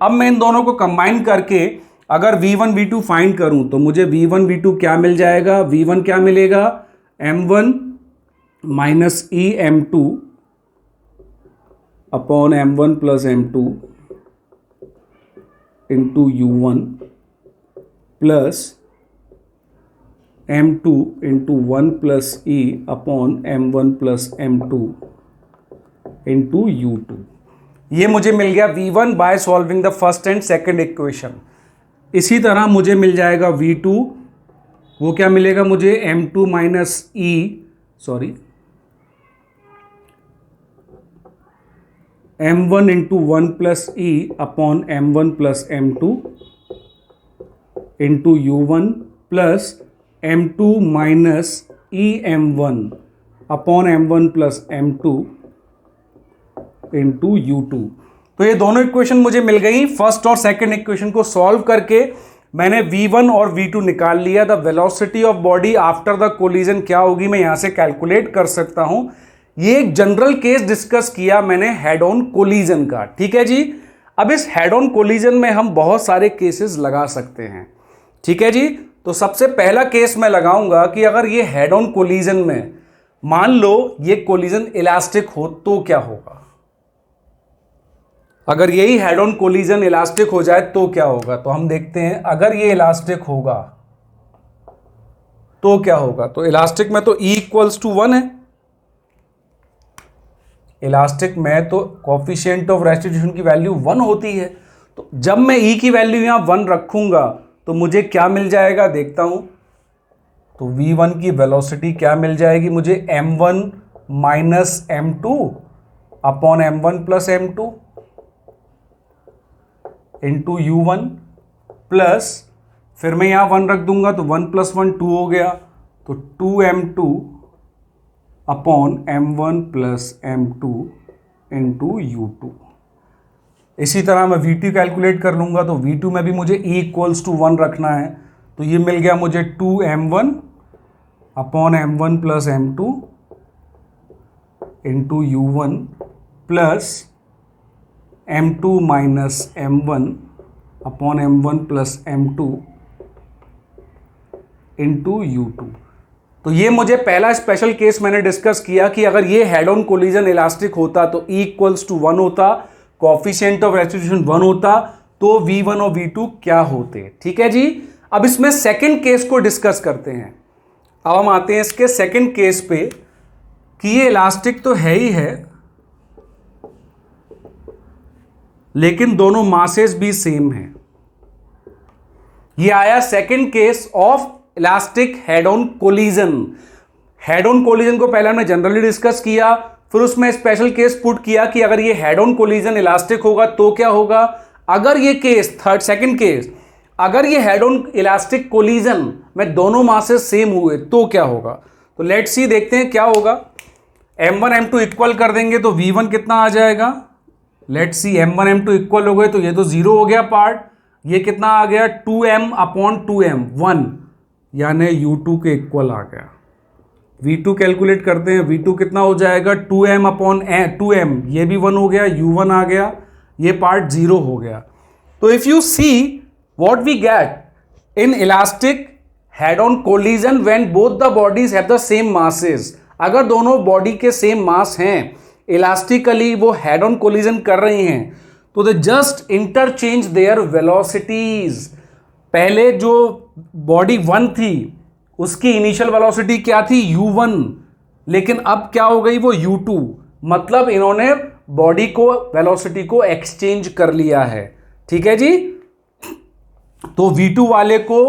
अब मैं इन दोनों को कंबाइन करके अगर v1 v2 फाइंड करूं तो मुझे v1 v2 क्या मिल जाएगा, v1 क्या मिलेगा, m1 माइनस ई m2 upon m1 plus m2 into u1 plus m2 into 1 plus E upon m1 plus m2 into u2। ये मुझे मिल गया v1 by solving the first and second equation. इसी तरह मुझे मिल जाएगा v2, वो क्या मिलेगा मुझे m2 minus E m1 into 1 plus E upon m1 plus m2 into u1 plus m2 minus E m1 upon m1 plus m2 into u2। तो ये दोनों इक्वेशन मुझे मिल गई। फर्स्ट और सेकंड इक्वेशन को सॉल्व करके मैंने v1 और v2 निकाल लिया। The velocity of body after the collision क्या होगी मैं यहां से कैलकुलेट कर सकता हूं। ये एक जनरल केस डिस्कस किया मैंने हेड ऑन कोलिजन का, ठीक है जी। अब इस हेड ऑन कोलिजन में हम बहुत सारे केसेस लगा सकते हैं, ठीक है जी। तो सबसे पहला केस मैं लगाऊंगा कि अगर ये हेड ऑन कोलिजन में मान लो ये कोलिजन इलास्टिक हो तो क्या होगा। अगर यही हेड ऑन कोलिजन इलास्टिक हो जाए तो क्या होगा। तो हम देखते हैं अगर ये इलास्टिक होगा तो क्या होगा। तो इलास्टिक में तो E इक्वल्स टू 1 है। इलास्टिक में तो कोफिशिएंट ऑफ रेस्टिट्यूशन की वैल्यू 1 होती है। तो जब मैं E की वैल्यू यहां 1 रखूंगा तो मुझे क्या मिल जाएगा देखता हूं। तो v1 की वेलोसिटी क्या मिल जाएगी मुझे, m1 minus m2 upon m1 plus m2 into u1 plus, फिर मैं यहां 1 रख दूंगा तो 1 प्लस 1 2 हो गया, तो 2m2 upon m1 plus m2 into u2। इसी तरह मैं v2 कैलकुलेट कर लूंगा। तो v2 में भी मुझे E इक्वल्स टू 1 रखना है। तो ये मिल गया मुझे 2m1 upon m1 plus m2 into u1 plus m2 minus m1 upon m1 plus m2 into u2। तो ये मुझे पहला स्पेशल केस मैंने डिस्कस किया कि अगर ये हेड ऑन कोलिजन इलास्टिक होता तो E इक्वल्स टू 1 होता, कोएफिशिएंट ऑफ रेस्टिट्यूशन 1 होता, तो v1 और v2 क्या होते, ठीक है जी। अब इसमें सेकंड केस को डिस्कस करते हैं। अब हम आते हैं इसके सेकंड केस पे कि ये इलास्टिक तो है ही है लेकिन दोनों मासेस भी सेम हैं। ये आया second case of elastic head on collision. Head on collision को पहले हमने जनरली डिस्कस किया, फिर उसमें स्पेशल केस पुट किया कि अगर ये हेड ऑन कोलिजन इलास्टिक होगा तो क्या होगा। अगर ये केस सेकंड केस, अगर ये हेड ऑन इलास्टिक कोलिजन में दोनों मासेस सेम हुए तो क्या होगा। तो लेट्स सी, देखते हैं क्या होगा। m1 m2 इक्वल कर देंगे तो v1 कितना आ जाएगा। Let's see, m1 m2 equal हो गए तो ये तो 0 हो गया पार्ट। ये कितना आ गया 2m अपॉन 2m 1, यानी u2 के इक्वल आ गया। v2 कैलकुलेट करते हैं, v2 कितना हो जाएगा 2m अपॉन 2m, ये भी 1 हो गया, u1 आ गया, ये पार्ट 0 हो गया। तो if you see what we get in elastic head on collision when both the bodies have the same masses. अगर दोनों बॉडी के सेम मास हैं, इलास्टिकली वो हेड ऑन कोलिजन कर रही हैं, तो they just interchange there velocities. पहले जो बॉडी 1 थी उसकी इनिशियल वेलोसिटी क्या थी u1, लेकिन अब क्या हो गई वो u2। मतलब इन्होंने बॉडी को वेलोसिटी को एक्सचेंज कर लिया है, ठीक है जी। तो v2 वाले को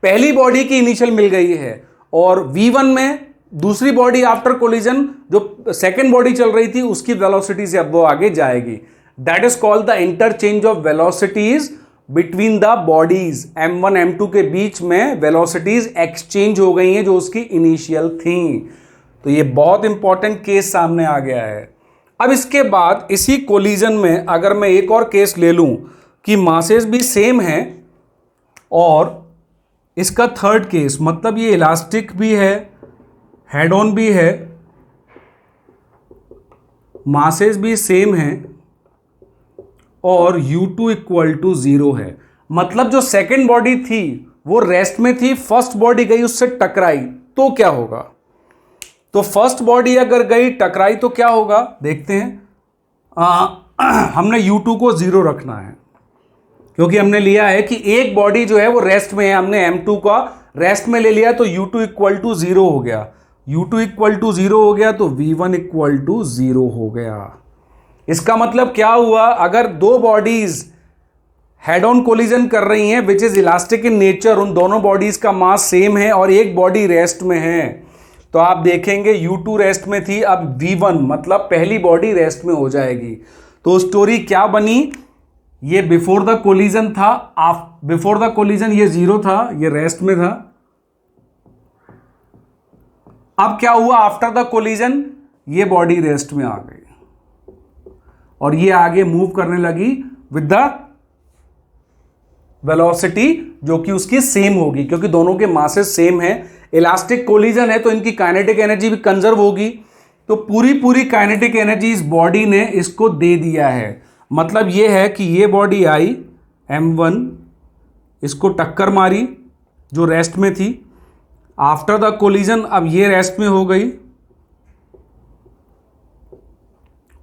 पहली बॉडी की इनिशियल मिल गई है और v1 में दूसरी बॉडी आफ्टर कोलिजन जो सेकेंड बॉडी चल रही थी उसकी वेलोसिटी से अब वो आगे जाएगी। That is called the interchange of velocities between the bodies. m1 m2 के बीच में वेलोसिटीज एक्सचेंज हो गई हैं जो उसकी इनिशियल थी। तो ये बहुत इंपॉर्टेंट केस सामने आ गया है। अब इसके बाद इसी कोलिजन में अगर मैं एक और केस ले लूं कि मासेस भी सेम हैं और इसका थर्ड केस, मतलब ये इलास्टिक भी है, हेड ऑन भी है, मासेस भी सेम हैं और u2 इक्वल टू 0 है। मतलब जो सेकेंड बॉडी थी वो रेस्ट में थी, फर्स्ट बॉडी गई उससे टकराई तो क्या होगा। तो फर्स्ट बॉडी अगर गई टकराई तो क्या होगा देखते हैं। हमने u2 को 0 रखना है क्योंकि हमने लिया है कि एक बॉडी जो है वो रेस्ट में है, हमने m2 का रेस्ट में ले लिया तो u2 इक्वल टू 0 हो गया। u2 इक्वल टू 0 हो गया तो v1 इक्वल टू 0 हो गया। इसका मतलब क्या हुआ, अगर दो बॉडीज हेड ऑन कोलिजन कर रही हैं which is elastic in nature, उन दोनों बॉडीज का मास सेम है और एक बॉडी रेस्ट में है, तो आप देखेंगे u2 रेस्ट में थी, अब v1 मतलब पहली बॉडी रेस्ट में हो जाएगी। तो स्टोरी क्या बनी, ये बिफोर द कोलिजन था, बिफोर द कोलिजन ये 0 था, ये रेस्ट में था। अब क्या हुआ, आफ्टर द कोलिजन ये बॉडी रेस्ट में आ गई और ये आगे मूव करने लगी विद द वेलोसिटी जो कि उसकी सेम होगी, क्योंकि दोनों के मासेस सेम है। इलास्टिक कोलिजन है तो इनकी काइनेटिक एनर्जी भी कंजर्व होगी। तो पूरी काइनेटिक एनर्जी इस बॉडी ने इसको दे दिया है। मतलब ये है कि ये बॉडी आई m1, इसको टक्कर मारी जो रेस्ट में थी। आफ्टर द कोलिजन अब ये रेस्ट में हो गई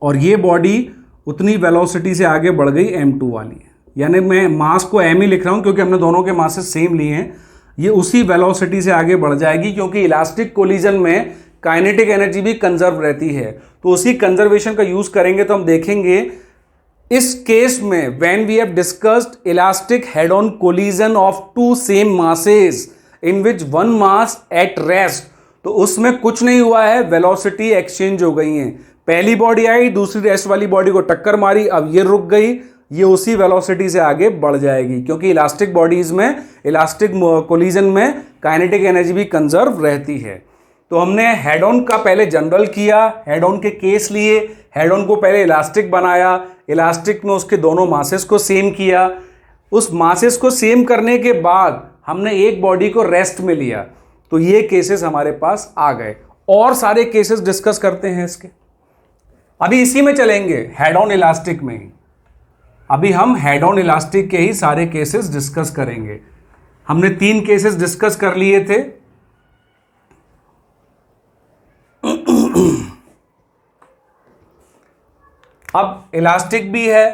और ये बॉडी उतनी वेलोसिटी से आगे बढ़ गई m2 वाली। यानी मैं मास को m ही लिख रहा हूं क्योंकि हमने दोनों के मासेस सेम लिए हैं। ये उसी वेलोसिटी से आगे बढ़ जाएगी क्योंकि इलास्टिक कोलिजन में काइनेटिक एनर्जी भी कंजर्व रहती है। तो उसी कंजर्वेशन का यूज करेंगे। तो हम देखेंगे इस केस में when we have discussed elastic head on collision of two same masses in which one mass at rest, तो उसमें कुछ नहीं हुआ है, वेलोसिटी एक्सचेंज हो गई है। पहली बॉडी आई, दूसरी रेस्ट वाली बॉडी को टक्कर मारी, अब ये रुक गई, ये उसी वेलोसिटी से आगे बढ़ जाएगी क्योंकि इलास्टिक बॉडीज में, इलास्टिक कोलिजन में काइनेटिक एनर्जी भी कंजर्व रहती है। तो हमने हेड ऑन का पहले जनरल किया, हेड ऑन के केस लिए, हेड ऑन को पहले इलास्टिक बनाया, इलास्टिक में उसके दोनों मासेस को सेम किया। उस मासेस को सेम करने के बाद हमने एक बॉडी को रेस्ट में लिया। तो ये केसेस हमारे पास आ गए और सारे केसेस डिस्कस करते हैं इसके। अभी इसी में चलेंगे, हेड ऑन इलास्टिक में ही। अभी हम हेड ऑन इलास्टिक के ही सारे केसेस डिस्कस करेंगे। हमने 3 केसेस डिस्कस कर लिए थे। अब इलास्टिक भी है,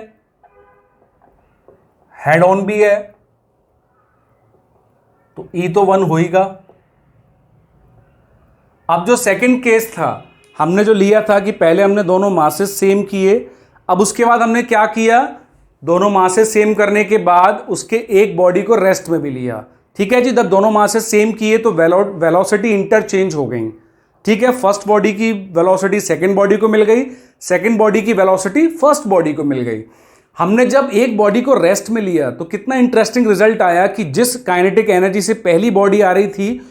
हेड ऑन भी है, तो ई तो 1 होएगा। अब जो सेकंड केस था, हमने जो लिया था कि पहले हमने दोनों मासेस सेम किए, अब उसके बाद हमने क्या किया, दोनों मासेस सेम करने के बाद उसके एक बॉडी को रेस्ट में भी लिया। ठीक है जी, जब दोनों मासेस सेम किए तो वेलोसिटी इंटरचेंज हो गई। ठीक है, फर्स्ट बॉडी की वेलोसिटी सेकंड बॉडी को मिल गई, सेकंड बॉडी की वेलोसिटी फर्स्ट बॉडी को मिल गई। हमने जब एक बॉडी को रेस्ट में लिया तो कितना इंटरेस्टिंग रिजल्ट आया कि जिस काइनेटिक एनर्जी से पहली बॉडी आ रही थी,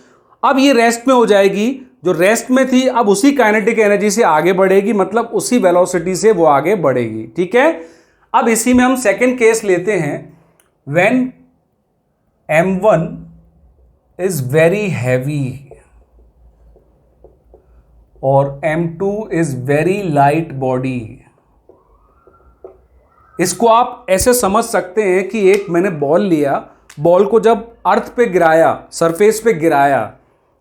अब ये रेस्ट में हो जाएगी। जो रेस्ट में थी अब उसी काइनेटिक एनर्जी से आगे बढ़ेगी, मतलब उसी वेलोसिटी से वो आगे बढ़ेगी। ठीक है, अब इसी में हम सेकंड केस लेते हैं, when m1 is very heavy और m2 is very light body. इसको आप ऐसे समझ सकते हैं कि एक मैंने बॉल लिया, बॉल को जब अर्थ पे गिराया, सरफेस पे गिराया,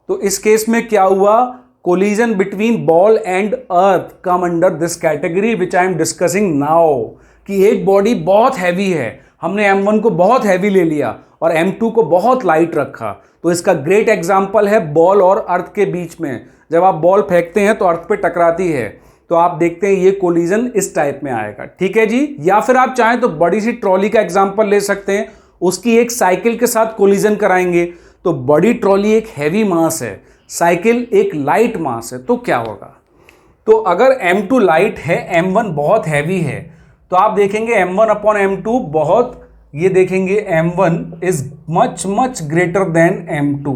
तो इस केस में क्या हुआ, collision between ball and earth come under this category which I am discussing now. कि एक बॉडी बहुत हैवी है, हमने m1 को बहुत हैवी ले लिया और m2 को बहुत लाइट रखा। तो इसका ग्रेट एग्जांपल है बॉल और अर्थ के बीच में। जब आप बॉल फेंकते हैं तो अर्थ पे टकराती है, तो आप देखते हैं ये कोलिजन इस टाइप में आएगा। ठीक है जी, या फिर आप चाहें तो बड़ी सी ट्रॉली का एग्जांपल ले सकते हैं, उसकी एक साइकिल के साथ कोलिजन कराएंगे। तो बड़ी ट्रॉली एक हैवी मास है, साइकिल एक लाइट मास है, तो क्या होगा। तो अगर m2 लाइट है, m1 बहुत हैवी है, तो आप देखेंगे m1 अपॉन m2 बहुत, ये देखेंगे m1 is much greater than m2।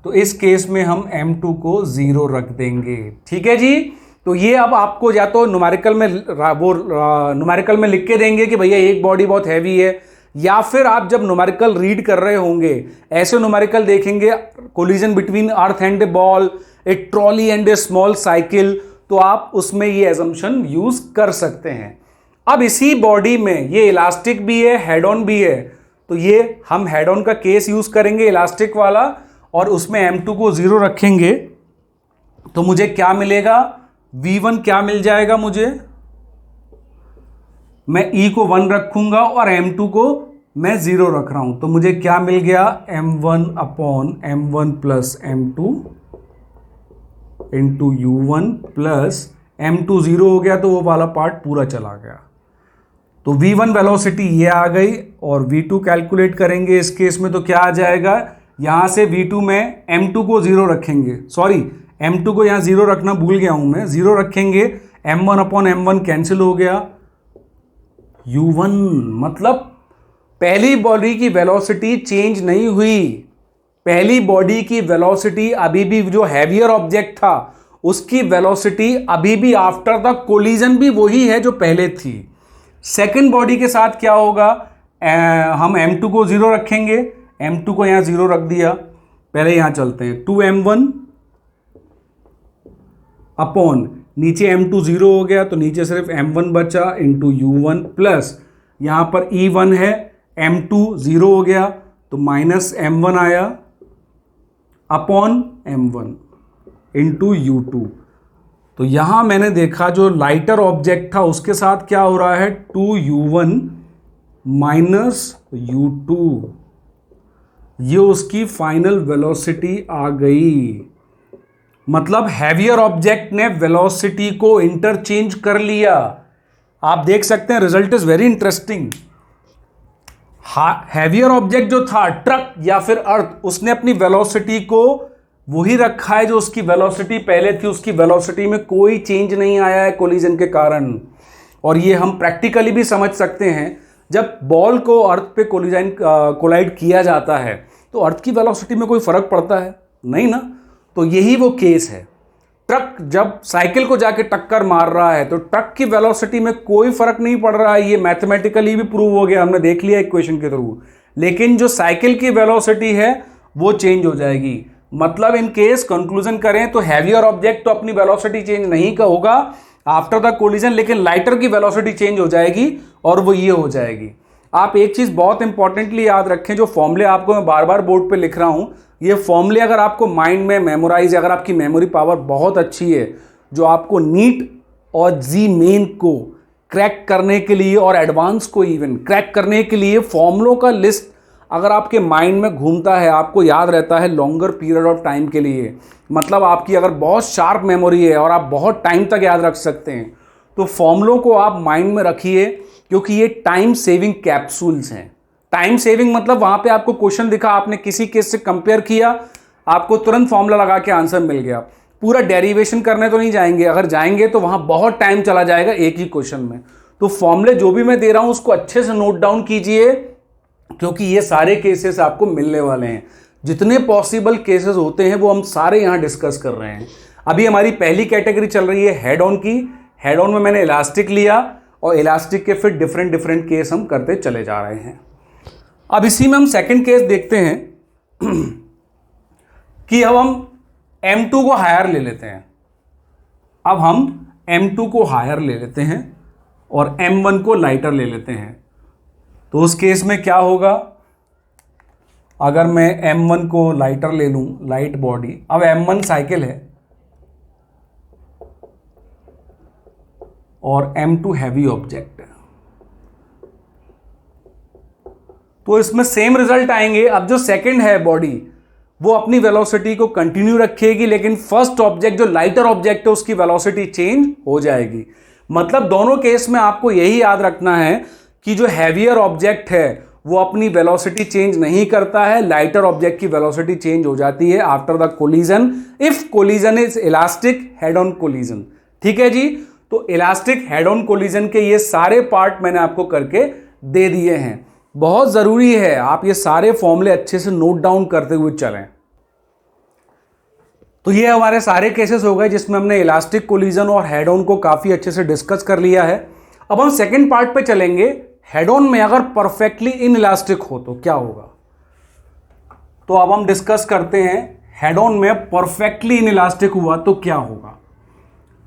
तो इस केस में हम m2 को 0 रख देंगे। ठीक है जी, तो ये अब आपको या तो न्यूमेरिकल में न्यूमेरिकल में लिख के देंगे कि भैया एक बॉडी बहुत हैवी है, या फिर आप जब न्यूमेरिकल रीड कर रहे होंगे ऐसे न्यूमेरिकल देखेंगे, collision between earth and A ball, A trolley and A small cycle, तो आप उसमें ये एजम्पशन यूज कर सकते हैं। अब इसी बॉडी में ये इलास्टिक भी है, हेड ऑन भी है, तो ये हम हेड ऑन का केस यूज करेंगे इलास्टिक वाला, और उसमें m2 को 0 रखेंगे। तो मुझे क्या मिलेगा, v1 क्या मिल जाएगा मुझे, मैं e को 1 रखूंगा और m2 को मैं 0 रख रहा हूं, तो मुझे क्या मिल गया, m1 upon m1 plus m2 into u1 plus m2 0 हो गया, तो वो वाला पार्ट पूरा चला गया। तो v1 वेलोसिटी ये आ गई और v2 कैलकुलेट करेंगे इस केस में, तो क्या आ जाएगा, यहां से v2 में m2 को 0 रखेंगे, सॉरी m2 को यहां 0 रखना भूल गया हूं मैं, 0 रखेंगे, m1 अपॉन m1 कैंसिल हो गया, u1 मतलब पहली बॉडी की वेलोसिटी चेंज नहीं हुई। पहली बॉडी की वेलोसिटी अभी भी, जो हैवियर ऑब्जेक्ट था उसकी वेलोसिटी अभी भी आफ्टर द कोलिजन भी वही है जो पहले थी। सेकंड बॉडी के साथ क्या होगा, हम m2 को 0 रखेंगे, m2 को यहां 0 रख दिया। पहले यहां चलते हैं, 2m1 अपॉन नीचे m2 0 हो गया तो नीचे सिर्फ m1 बचा इंटू u1 प्लस यहां पर e1 है, m2 0 हो गया तो माइनस m1 आया अपॉन m1 इंटू u2। तो यहां मैंने देखा जो लाइटर ऑब्जेक्ट था उसके साथ क्या हो रहा है, 2u1 माइनस u2, ये उसकी फाइनल वेलोसिटी आ गई। मतलब हैवियर ऑब्जेक्ट ने वेलोसिटी को इंटरचेंज कर लिया। आप देख सकते हैं result is very interesting. Heavier object जो था ट्रक या फिर अर्थ, उसने अपनी वेलोसिटी को वही रखा है जो उसकी वेलोसिटी पहले थी, उसकी वेलोसिटी में कोई चेंज नहीं आया है कोलिजन के कारण। और ये हम प्रैक्टिकली भी समझ सकते हैं, जब बॉल को अर्थ पे कोलाइड किया जाता है तो अर्थ की वेलोसिटी में कोई फर्क पड़ता है नहीं ना। तो यही वो केस है, ट्रक जब साइकिल को जाके टक्कर मार रहा है तो ट्रक की वेलोसिटी में कोई फर्क नहीं पड़ रहा है, ये मैथमेटिकली भी प्रूव हो गया, हमने देख लिया इक्वेशन के थ्रू। लेकिन जो साइकिल की वेलोसिटी है वो चेंज हो जाएगी। मतलब इन केस कंक्लूजन करें तो हैवियर ऑब्जेक्ट तो अपनी वेलोसिटी चेंज नहीं का होगा आफ्टर द कोलिजन, लेकिन लाइटर की वेलोसिटी चेंज हो जाएगी और वो ये हो जाएगी। आप एक चीज बहुत इंपॉर्टेंटली याद रखें, जो फॉर्मूले आपको मैं बार बार बोर्ड पे लिख रहा हूं, ये फॉर्मूले अगर आपको माइंड में मेमोराइज, अगर आपकी मेमोरी पावर बहुत अच्छी है, जो आपको नीट और जी मेन को क्रैक करने के लिए और एडवांस को इवन क्रैक करने के लिए फॉर्मूलों का लिस्ट अगर आपके माइंड में घूमता है, आपको याद रहता है लॉन्गर पीरियड ऑफ टाइम के लिए, मतलब आपकी अगर बहुत शार्प मेमोरी है और आप बहुत टाइम तक याद रख सकते हैं, तो फॉर्मूलों को आप माइंड में रखिए, क्योंकि ये टाइम सेविंग कैप्सूल्स हैं। टाइम सेविंग मतलब वहां पे आपको क्वेश्चन दिखा, आपने किसी केस से कंपेयर किया, आपको तुरंत फॉर्मूला लगा के आंसर मिल गया। पूरा डेरिवेशन करने तो नहीं जाएंगे, अगर जाएंगे तो वहां बहुत टाइम चला जाएगा एक ही क्वेश्चन में। तो फॉर्मूले जो भी मैं दे रहा हूं उसको अच्छे से नोट डाउन कीजिए, क्योंकि ये सारे केसेस आपको मिलने वाले हैं। जितने पॉसिबल केसेस होते हैं वो हम सारे यहां डिस्कस कर रहे हैं। अभी हमारी पहली कैटेगरी चल रही है हेड ऑन की। हेड ऑन में मैंने इलास्टिक लिया और इलास्टिक के फिर डिफरेंट डिफरेंट केस हम करते चले जा रहे हैं। अब इसी में हम सेकंड केस देखते हैं कि अब हम M2 को हायर ले लेते हैं। अब हम M2 को हायर ले लेते हैं और M1 को लाइटर ले लेते हैं। तो उस केस में क्या होगा, अगर मैं M1 को लाइटर ले लूं, लाइट बॉडी, अब M1 साइकिल है और M2 हैवी ऑब्जेक्ट है, तो इसमें सेम रिजल्ट आएंगे। अब जो सेकंड है बॉडी वो अपनी वेलोसिटी को कंटिन्यू रखेगी, लेकिन फर्स्ट ऑब्जेक्ट जो लाइटर ऑब्जेक्ट है उसकी वेलोसिटी चेंज हो जाएगी। मतलब दोनों केस में आपको यही याद रखना है कि जो हैवियर ऑब्जेक्ट है वो अपनी वेलोसिटी चेंज नहीं करता है, लाइटर ऑब्जेक्ट की वेलोसिटी चेंज हो जाती है after the collision, if collision is elastic head on collision. ठीक है जी, तो इलास्टिक हेड ऑन कोलिजन के ये सारे पार्ट मैंने आपको करके दे दिए हैं। बहुत जरूरी है आप ये सारे फॉर्मूले अच्छे से नोट डाउन करते हुए चलें। तो ये हमारे सारे केसेस हो गए जिसमें हमने इलास्टिक कोलिजन और हेड ऑन को काफी अच्छे से डिस्कस कर लिया है। अब हम सेकंड पार्ट पे चलेंगे। हेड ऑन में अगर परफेक्टली इन इलास्टिक हो तो क्या होगा, तो अब हम डिस्कस करते हैं हेड ऑन में परफेक्टली इन इलास्टिक हुआ तो क्या होगा।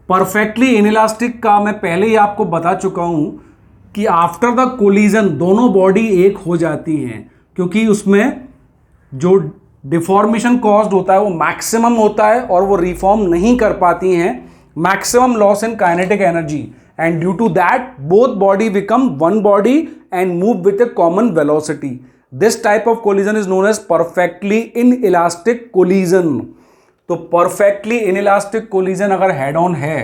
परफेक्टली इन इलास्टिक का मैं पहले ही आपको बता चुका हूं कि आफ्टर द कोलिजन दोनों बॉडी एक हो जाती हैं, क्योंकि उसमें जो डिफॉर्मेशन कॉज्ड होता है वो मैक्सिमम होता है और वो रिफॉर्म नहीं कर पाती हैं, maximum loss in kinetic energy, and due to that both body become one body and move with a common velocity. This type of collision is known as perfectly inelastic collision. तो perfectly inelastic collision अगर head on है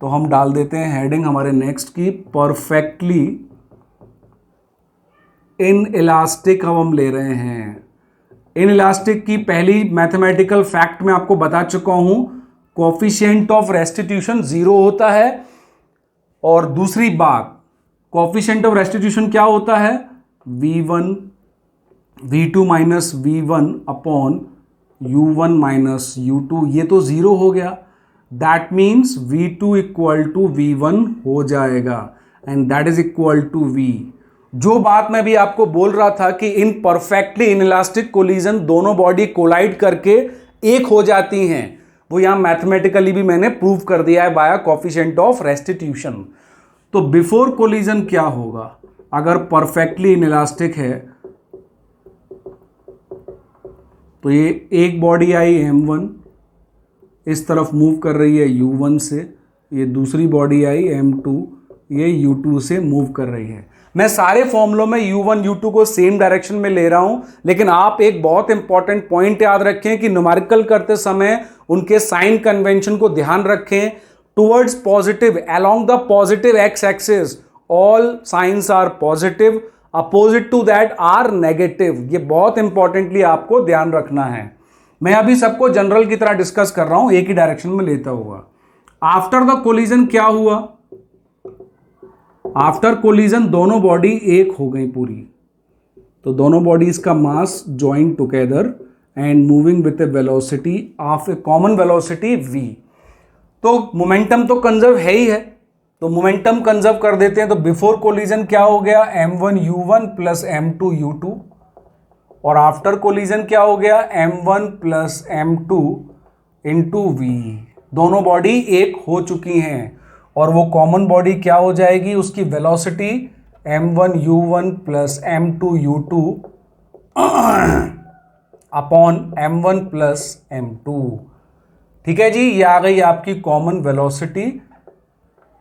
तो हम डाल देते हैं heading हमारे next की perfectly inelastic। अब हम ले रहे हैं inelastic की पहली मैथमेटिकल फैक्ट में आपको बता चुका हूं, कोफिशिएंट ऑफ रेस्टिट्यूशन 0 होता है। और दूसरी बात, कोफिशिएंट ऑफ रेस्टिट्यूशन क्या होता है, v1 v2 minus v1 upon u1 minus u2, ये तो जीरो हो गया, that means v2 equal to v1 हो जाएगा and that is equal to v। जो बात मैं भी आपको बोल रहा था कि इन परफेक्टली इनइलास्टिक कोलिजन दोनों बॉडी कोलाइड करके एक हो जाती हैं, वो यहां मैथमेटिकली भी मैंने प्रूव कर दिया है बाय कोफिशिएंट ऑफ रेस्टिट्यूशन। तो बिफोर कोलिजन क्या होगा, अगर परफेक्टली इनइलास्टिक है तो ये एक बॉडी आई m1 इस तरफ मूव कर रही है u1 से, ये दूसरी बॉडी आई m2 ये u2 से मूव कर रही है। मैं सारे फॉर्मूलों में u1 u2 को सेम डायरेक्शन में ले रहा हूं, लेकिन आप एक बहुत इंपॉर्टेंट पॉइंट याद रखें कि न्यूमेरिकल करते समय उनके साइन कन्वेंशन को ध्यान रखें। Towards positive, along the positive x axis all signs are positive, opposite to that are negative. ये बहुत इंपॉर्टेंटली आपको ध्यान रखना है। मैं अभी सबको जनरल की तरह डिस्कस कर रहा हूं, एक ही डायरेक्शन में लेता हुआ। आफ्टर द कोलिजन क्या हुआ, आफ्टर कोलिजन दोनों बॉडी एक हो गई पूरी, तो दोनों बॉडीज का mass join together and moving with a velocity of a common velocity v। तो मोमेंटम तो कंजर्व है ही है, तो मोमेंटम कंजर्व कर देते हैं। तो बिफोर कोलिजन क्या हो गया, m1 u1 plus m2 u2, और आफ्टर कोलिजन क्या हो गया, m1 plus m2 into v। दोनों बॉडी एक हो चुकी हैं और वो कॉमन बॉडी क्या हो जाएगी, उसकी velocity m1 u1 plus m2 u2 upon m1 plus m2। ठीक है जी, ये आ गई आपकी common velocity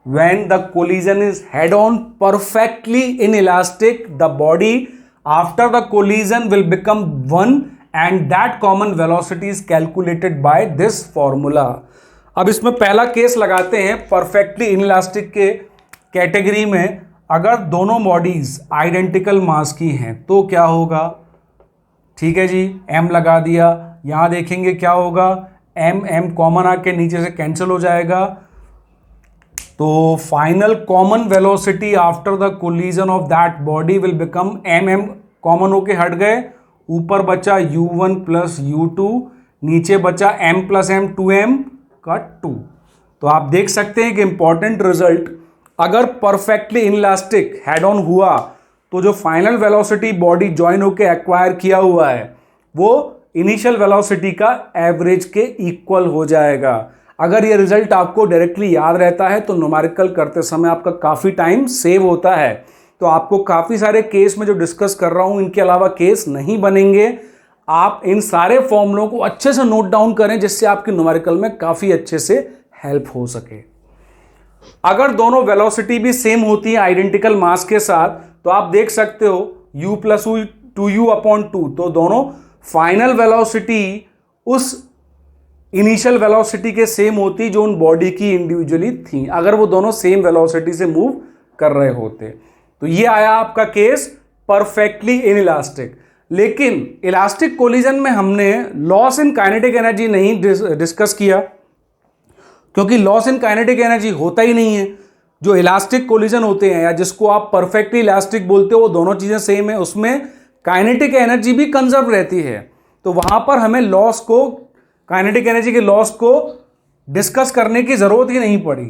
when the collision is head on perfectly inelastic, the body after the collision will become one and that common velocity is calculated by this formula. अब इसमें पहला case लगाते हैं परफेक्टली इनइलास्टिक के कैटेगरी में। अगर दोनों bodies identical मास की हैं तो क्या होगा, ठीक है जी, m लगा दिया। यहां देखेंगे क्या होगा, m कॉमन आके नीचे से कैंसिल हो जाएगा, तो final common velocity after the collision of that body will become m common होके हट गए, ऊपर बचा u1 प्लस u2, नीचे बचा m प्लस m 2m का 2। तो आप देख सकते हैं कि इंपॉर्टेंट रिजल्ट, अगर परफेक्टली इनइलास्टिक हेड ऑन हुआ तो जो फाइनल वेलोसिटी बॉडी ज्वाइन होकर एक्वायर किया हुआ है वो इनिशियल वेलोसिटी का एवरेज के इक्वल हो जाएगा। अगर ये रिजल्ट आपको डायरेक्टली याद रहता है तो न्यूमेरिकल करते समय आपका काफ़ी टाइम सेव होता है। तो आपको काफ़ी सारे केस में जो डिस्कस कर रहा हूं इनके अलावा केस नहीं बनेंगे। आप इन सारे फॉर्मूलों को अच्छे से नोट डाउन करें जिससे आपके न्यूमेरिकल में काफ़ी अच्छे से हेल्प हो सके। अगर दोनों वेलोसिटी भी सेम होती है आइडेंटिकल मास के साथ, तो आप देख सकते हो u प्लस 2u अपॉन 2, तो दोनों फाइनल वेलोसिटी उस इनिशियल वेलोसिटी के सेम होती जो उन बॉडी की इंडिविजुअली थी, अगर वो दोनों सेम वेलोसिटी से मूव कर रहे होते। तो ये आया आपका केस परफेक्टली इनइलास्टिक। लेकिन इलास्टिक कोलिजन में हमने लॉस इन काइनेटिक एनर्जी नहीं डिस्कस किया, क्योंकि लॉस इन काइनेटिक एनर्जी होता ही नहीं है। जो इलास्टिक कोलिजन होते हैं या जिसको आप परफेक्टली इलास्टिक बोलते हो, वो दोनों चीजें सेम है, उसमें काइनेटिक एनर्जी भी कंजर्व रहती है। तो वहां पर हमें लॉस को, काइनेटिक एनर्जी के लॉस को डिस्कस करने की जरूरत ही नहीं पड़ी,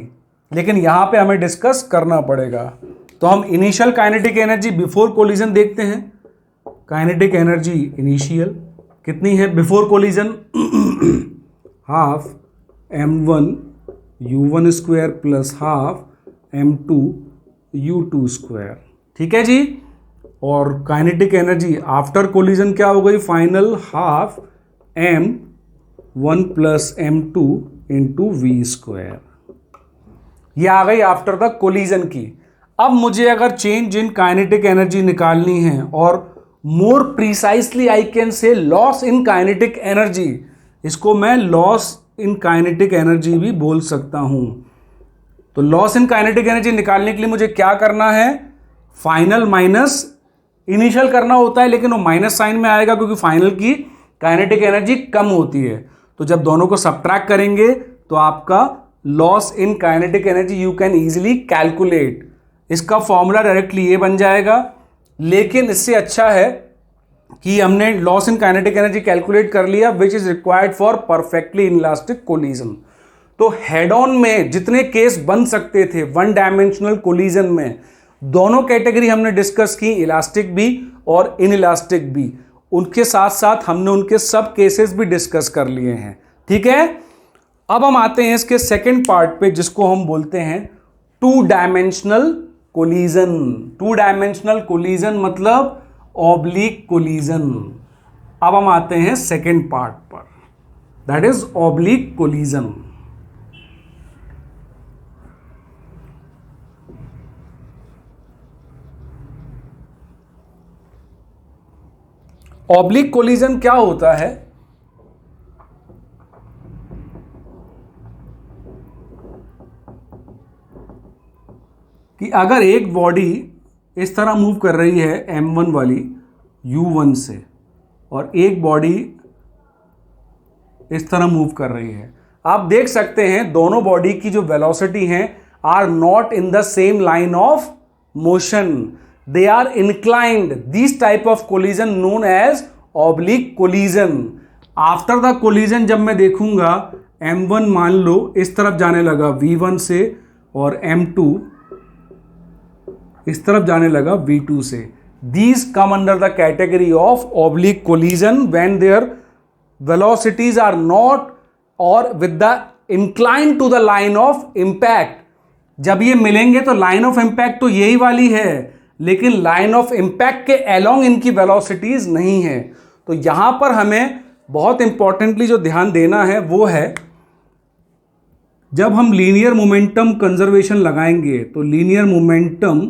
लेकिन यहां पे हमें डिस्कस करना पड़ेगा। तो हम initial kinetic energy before collision देखते हैं। काइनेटिक एनर्जी इनिशियल कितनी है before collision, half m1 u1 square plus half m2 u2 square. ठीक है जी। और काइनेटिक एनर्जी आफ्टर कोलिजन क्या हो गई, final half m1 plus m2 into v square. ये आ गई आफ्टर द कोलिजन की। अब मुझे अगर चेंज इन काइनेटिक एनर्जी निकालनी है, और more precisely I can say loss in kinetic energy, इसको मैं लॉस इन काइनेटिक एनर्जी भी बोल सकता हूं। तो लॉस इन काइनेटिक एनर्जी निकालने के लिए मुझे क्या करना है, फाइनल माइनस इनिशियल करना होता है, लेकिन वो माइनस साइन में आएगा क्योंकि फाइनल की काइनेटिक एनर्जी कम होती है। तो जब दोनों को सबट्रैक्ट करेंगे तो आपका loss in kinetic energy you can easily calculate. इसका फॉर्मूला डायरेक्टली ये बन जाएगा, लेकिन इससे अच्छा है कि हमने loss in kinetic energy calculate कर लिया which is required for perfectly inelastic collision. तो हेड ऑन में जितने केस बन सकते थे वन डायमेंशनल कोलिजन में, दोनों कैटेगरी हमने डिस्कस की, इलास्टिक भी और इनइलास्टिक भी। उनके साथ साथ हमने उनके सब केसेस भी डिस्कस कर लिए हैं। ठीक है, अब हम आते हैं इसके सेकंड पार्ट पे, जिसको हम बोलते हैं two dimensional collision. Two dimensional collision मतलब ऑब्लिक कोलिजन। अब हम आते हैं सेकंड पार्ट पर, that is oblique collision. Oblique collision क्या होता है? कि अगर एक बॉडी इस तरह मूव कर रही है m1 वाली u1 से, और एक बॉडी इस तरह मूव कर रही है, आप देख सकते हैं दोनों बॉडी की जो वेलोसिटी हैं are not in the same line of motion, they are inclined. This type of collision known as oblique collision. After the collision जब मैं देखूंगा m1 मान लो इस तरफ जाने लगा v1 से, और m2 इस तरफ जाने लगा v2 से, these come under the category of oblique collision when their velocities are not or with the incline to the line of impact। जब ये मिलेंगे तो लाइन ऑफ इम्पैक्ट तो यही वाली है, लेकिन लाइन ऑफ इम्पैक्ट के अलोंग इनकी वेलोसिटीज नहीं है। तो यहां पर हमें बहुत इंपॉर्टेंटली जो ध्यान देना है वो है, जब हम लीनियर मोमेंटम कंजर्वेशन लगाएंगे तो linear momentum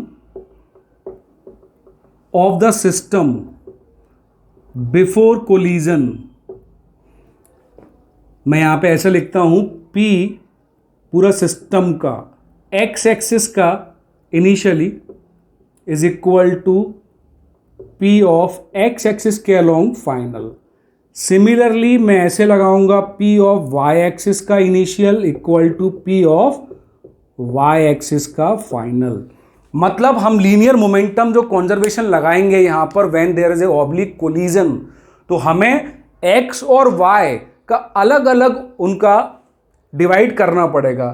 of the system before collision, मैं यहां पे ऐसे लिखता हूं, P पूरा सिस्टम का x एक्सिस का initially is equal to P of x axis के अलोंग फाइनल। सिमिलरली मैं ऐसे लगाऊंगा P ऑफ y एक्सिस का initial equal to P of y axis का फाइनल। मतलब हम लीनियर मोमेंटम जो कंजर्वेशन लगाएंगे यहां पर when there is a oblique collision, तो हमें x और y का अलग अलग उनका डिवाइड करना पड़ेगा।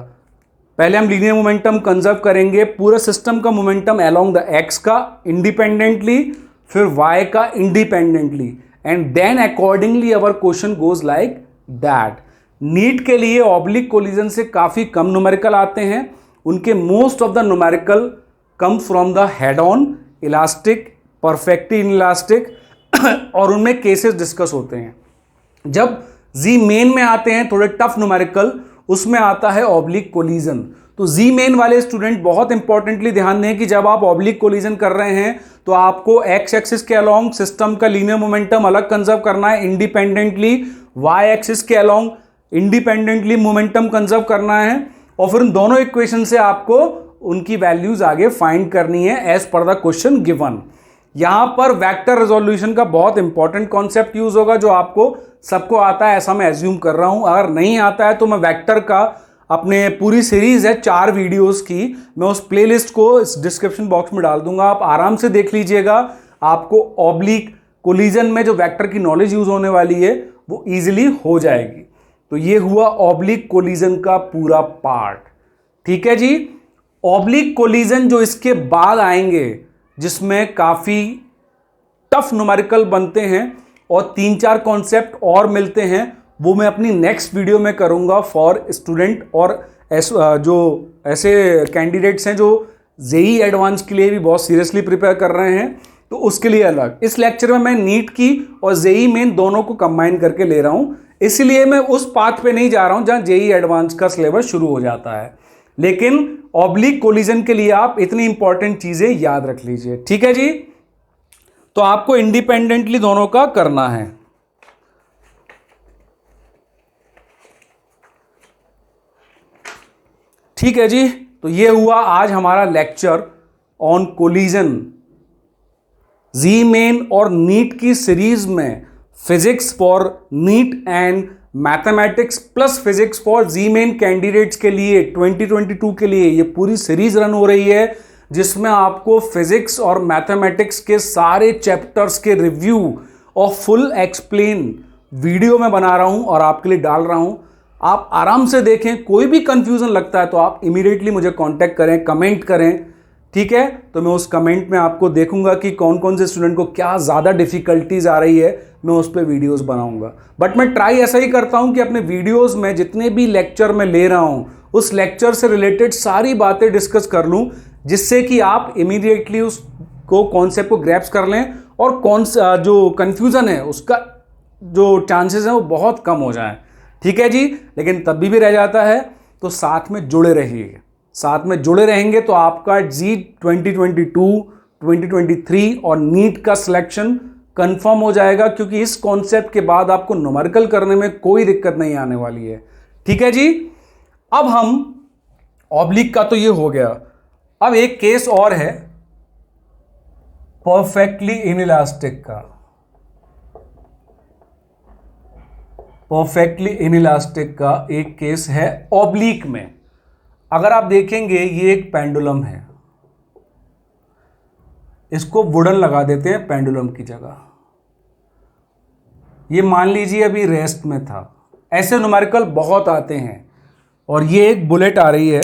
पहले हम लीनियर मोमेंटम कंजर्व करेंगे, पूरे सिस्टम का मोमेंटम अलोंग द x का इंडिपेंडेंटली, फिर y का independently, and then accordingly our question goes like that. NEET के लिए ऑब्लिक कोलिजन से काफी कम न्यूमेरिकल आते हैं, उनके most of the numerical come from the head on, elastic, perfectly inelastic और उनमें केसेस डिस्कस होते हैं। जब जी मेन में आते हैं थोड़े टफ न्यूमेरिकल, उसमें आता है ऑब्लिक कोलिजन। तो जी मेन वाले स्टूडेंट बहुत इंपॉर्टेंटली ध्यान दें कि जब आप ऑब्लिक कोलिजन कर रहे हैं तो आपको एक्स एक्सिस के अलोंग सिस्टम का लीनियर मोमेंटम अलग कंजर्व करना है इंडिपेंडेंटली, वाई एक्सिस के अलोंग इंडिपेंडेंटली मोमेंटम कंजर्व करना है, और फिर उन दोनों इक्वेशन से आपको उनकी वैल्यूज आगे फाइंड करनी है as per the question given. यहां पर वेक्टर रेजोल्यूशन का बहुत इंपॉर्टेंट कॉन्सेप्ट यूज होगा, जो आपको सबको आता है ऐसा मैं एज्यूम कर रहा हूं। अगर नहीं आता है तो मैं वेक्टर का अपने पूरी सीरीज है 4 वीडियोस की, मैं उस प्लेलिस्ट को इस डिस्क्रिप्शन बॉक्स में डाल दूंगा, आप आराम से देख लीजिएगा। आपको ऑब्लिक कोलिजन में जो वेक्टर की नॉलेज यूज होने वाली है वो इजीली हो जाएगी। तो ये हुआ ऑब्लिक कोलिजन का पूरा पार्ट। ठीक है जी। ऑब्लिक कोलिजन जो इसके बाद आएंगे, जिसमें काफी टफ न्यूमेरिकल बनते हैं और 3-4 कॉन्सेप्ट और मिलते हैं, वो मैं अपनी नेक्स्ट वीडियो में करूंगा फॉर स्टूडेंट और जो ऐसे कैंडिडेट्स हैं जो जेई एडवांस के लिए भी बहुत सीरियसली प्रिपेयर कर रहे हैं, तो उसके लिए अलग। इस लेक्चर में मैं नीट की और जेई मेन दोनों को कंबाइन करके ले रहा हूं, इसलिए मैं उस पाथ पे नहीं जा रहा हूं जहां जेई एडवांस का सिलेबस शुरू हो जाता है। लेकिन ऑब्लिक कोलिजन के लिए आप इतनी इंपॉर्टेंट चीजें याद रख लीजिए। ठीक है जी। तो आपको इंडिपेंडेंटली दोनों का करना है। ठीक है जी। तो ये हुआ आज हमारा lecture on collision. JEE Main और नीट की सीरीज में physics for NEET and mathematics plus physics for JEE Main candidates के लिए 2022 के लिए ये पूरी सीरीज रन हो रही है, जिसमें आपको फिजिक्स और मैथमेटिक्स के सारे चैप्टर्स के रिव्यू और फुल एक्सप्लेन वीडियो में बना रहा हूं और आपके लिए डाल रहा हूं। आप आराम से देखें, कोई भी कंफ्यूजन लगता है तो आप इमीडिएटली मुझे कांटेक्ट करें, कमेंट करें, ठीक है। तो मैं उस कमेंट में आपको देखूंगा कि कौन कौन से स्टूडेंट को क्या ज़्यादा डिफिकल्टीज आ रही है, मैं उस पर वीडियोस बनाऊंगा। बट मैं ट्राई ऐसा ही करता हूं कि अपने वीडियोस में जितने भी लेक्चर मैं ले रहा हूं उस लेक्चर से रिलेटेड सारी बातें डिस्कस कर लूं, जिससे कि आप इमीडिएटली उसको कॉन्सेप्ट को ग्रैप्स कर लें और कौन सा जो कन्फ्यूज़न है उसका जो चांसेस हैं वो बहुत कम हो जाए, ठीक है जी। लेकिन तब भी रह जाता है तो साथ में जुड़े रहिए, साथ में जुड़े रहेंगे तो आपका जी 2022, 2023 और नीट का सिलेक्शन कंफर्म हो जाएगा, क्योंकि इस कॉन्सेप्ट के बाद आपको न्यूमेरिकल करने में कोई दिक्कत नहीं आने वाली है, ठीक है जी। अब हम ऑब्लिक का तो ये हो गया, अब एक केस और है परफेक्टली इनइलास्टिक का। परफेक्टली इनइलास्टिक का एक केस है ऑब्लिक में। अगर आप देखेंगे ये एक पेंडुलम है, इसको वुडन लगा देते हैं पेंडुलम की जगह। ये मान लीजिए अभी रेस्ट में था। ऐसे न्यूमेरिकल बहुत आते हैं। और ये एक बुलेट आ रही है,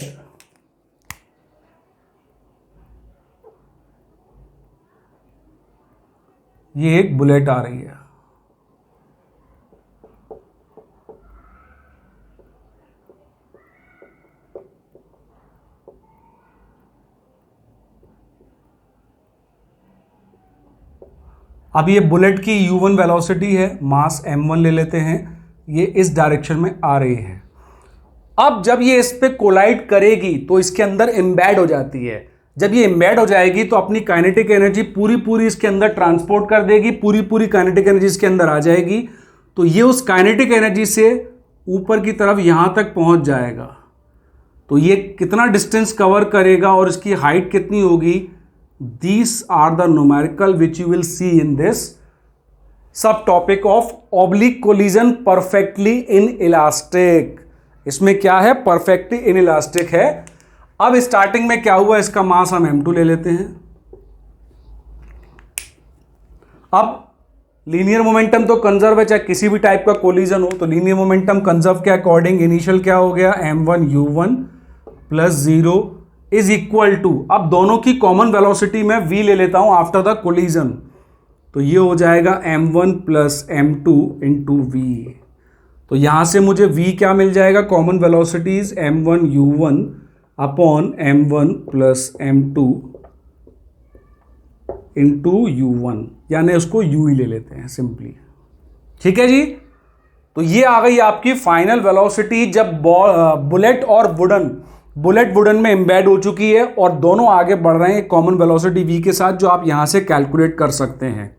ये एक बुलेट आ रही है। अब ये बुलेट की u1 वेलोसिटी है, मास m1 ले लेते हैं, ये इस डायरेक्शन में आ रही है। अब जब ये इस पे कोलाइड करेगी तो इसके अंदर एम्बेड हो जाती है। जब ये एम्बेड हो जाएगी तो अपनी काइनेटिक एनर्जी पूरी इसके अंदर ट्रांसपोर्ट कर देगी, पूरी काइनेटिक एनर्जी इसके अंदर आ जाएगी। तो ये उस काइनेटिक एनर्जी से ऊपर की तरफ यहां तक पहुंच जाएगा। तो ये कितना डिस्टेंस कवर करेगा और इसकी हाइट कितनी होगी, These are the numerical which you will see in this subtopic of oblique collision perfectly inelastic। इसमें क्या है, perfectly inelastic है। अब स्टार्टिंग में क्या हुआ, इसका मास हम m2 ले लेते हैं। अब लीनियर मोमेंटम तो कंजर्व है, चाहे किसी भी टाइप का कोलिजन हो, तो लीनियर मोमेंटम कंजर्व के अकॉर्डिंग इनिशियल क्या हो गया, m1 u1 plus 0 is equal to, अब दोनों की कॉमन वेलोसिटी में v ले लेता हूं आफ्टर द कोलिजन, तो ये हो जाएगा m1 plus m2 into v। तो यहां से मुझे v क्या मिल जाएगा, common velocities m1 u1 upon m1 plus m2 into u1, यानी उसको u ही ले लेते हैं सिंपली, ठीक है जी। तो ये आ गई आपकी फाइनल वेलोसिटी जब बुलेट और वुडन में एम्बेड हो चुकी है और दोनों आगे बढ़ रहे हैं कॉमन वेलोसिटी v के साथ, जो आप यहां से कैलकुलेट कर सकते हैं,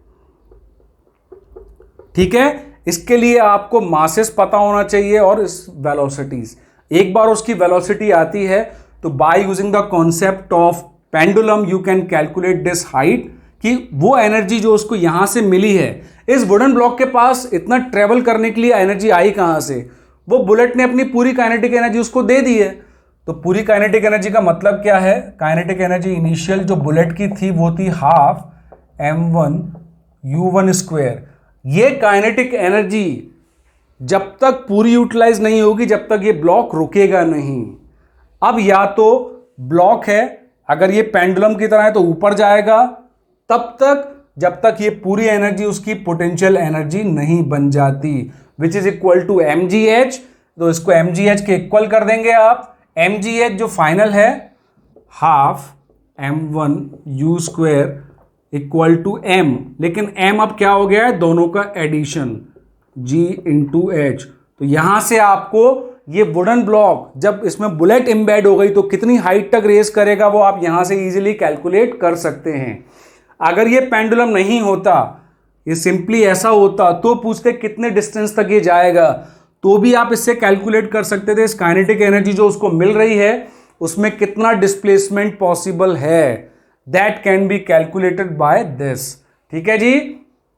ठीक है। इसके लिए आपको मासेस पता होना चाहिए और इस वेलोसिटीज। एक बार उसकी वेलोसिटी आती है तो by using the concept of pendulum you can calculate this height, कि वो एनर्जी जो उसको यहां से मिली है, इस वुडन ब्लॉक के पास इतना ट्रेवल करने के लिए एनर्जी आई कहां से, वो बुलेट ने अपनी पूरी काइनेटिक एनर्जी उसको दे दी है। तो पूरी काइनेटिक एनर्जी का मतलब क्या है, काइनेटिक एनर्जी इनिशियल जो बुलेट की थी वो थी हाफ m1 u1 स्क्वायर। ये काइनेटिक एनर्जी जब तक पूरी यूटिलाइज नहीं होगी, जब तक ये ब्लॉक रुकेगा नहीं। अब या तो ब्लॉक है, अगर ये पेंडुलम की तरह है तो ऊपर जाएगा तब तक जब तक ये पूरी एनर्जी उसकी पोटेंशियल एनर्जी नहीं बन जाती, which is equal to mgh। तो इसको mgh के इक्वल कर देंगे आप। mgh जो फाइनल है half m1 u square equal to m, लेकिन m अब क्या हो गया है, दोनों का एडिशन g इंटू h। तो यहां से आपको ये वुडन ब्लॉक जब इसमें बुलेट एम्बेड हो गई तो कितनी हाइट तक रेस करेगा वो आप यहां से इजीली कैलकुलेट कर सकते हैं। अगर ये पेंडुलम नहीं होता, ये सिंपली ऐसा होता तो पूछते कितने डिस्टेंस तक ये जाएगा, तो भी आप इससे कैलकुलेट कर सकते थे इस काइनेटिक एनर्जी जो उसको मिल रही है उसमें कितना डिस्प्लेसमेंट पॉसिबल है। That can be calculated by this, ठीक है जी।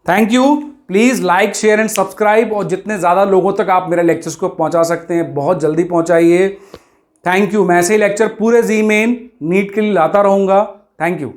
Thank you. Please like share and subscribe, और जितने ज्यादा लोगों तक आप मेरे लेक्चर्स को पहुंचा सकते हैं बहुत जल्दी पहुंचाइए। Thank you. मैं ऐसे ही लेक्चर पूरे जी मेन नीट के लिए लाता रहूंगा। Thank you.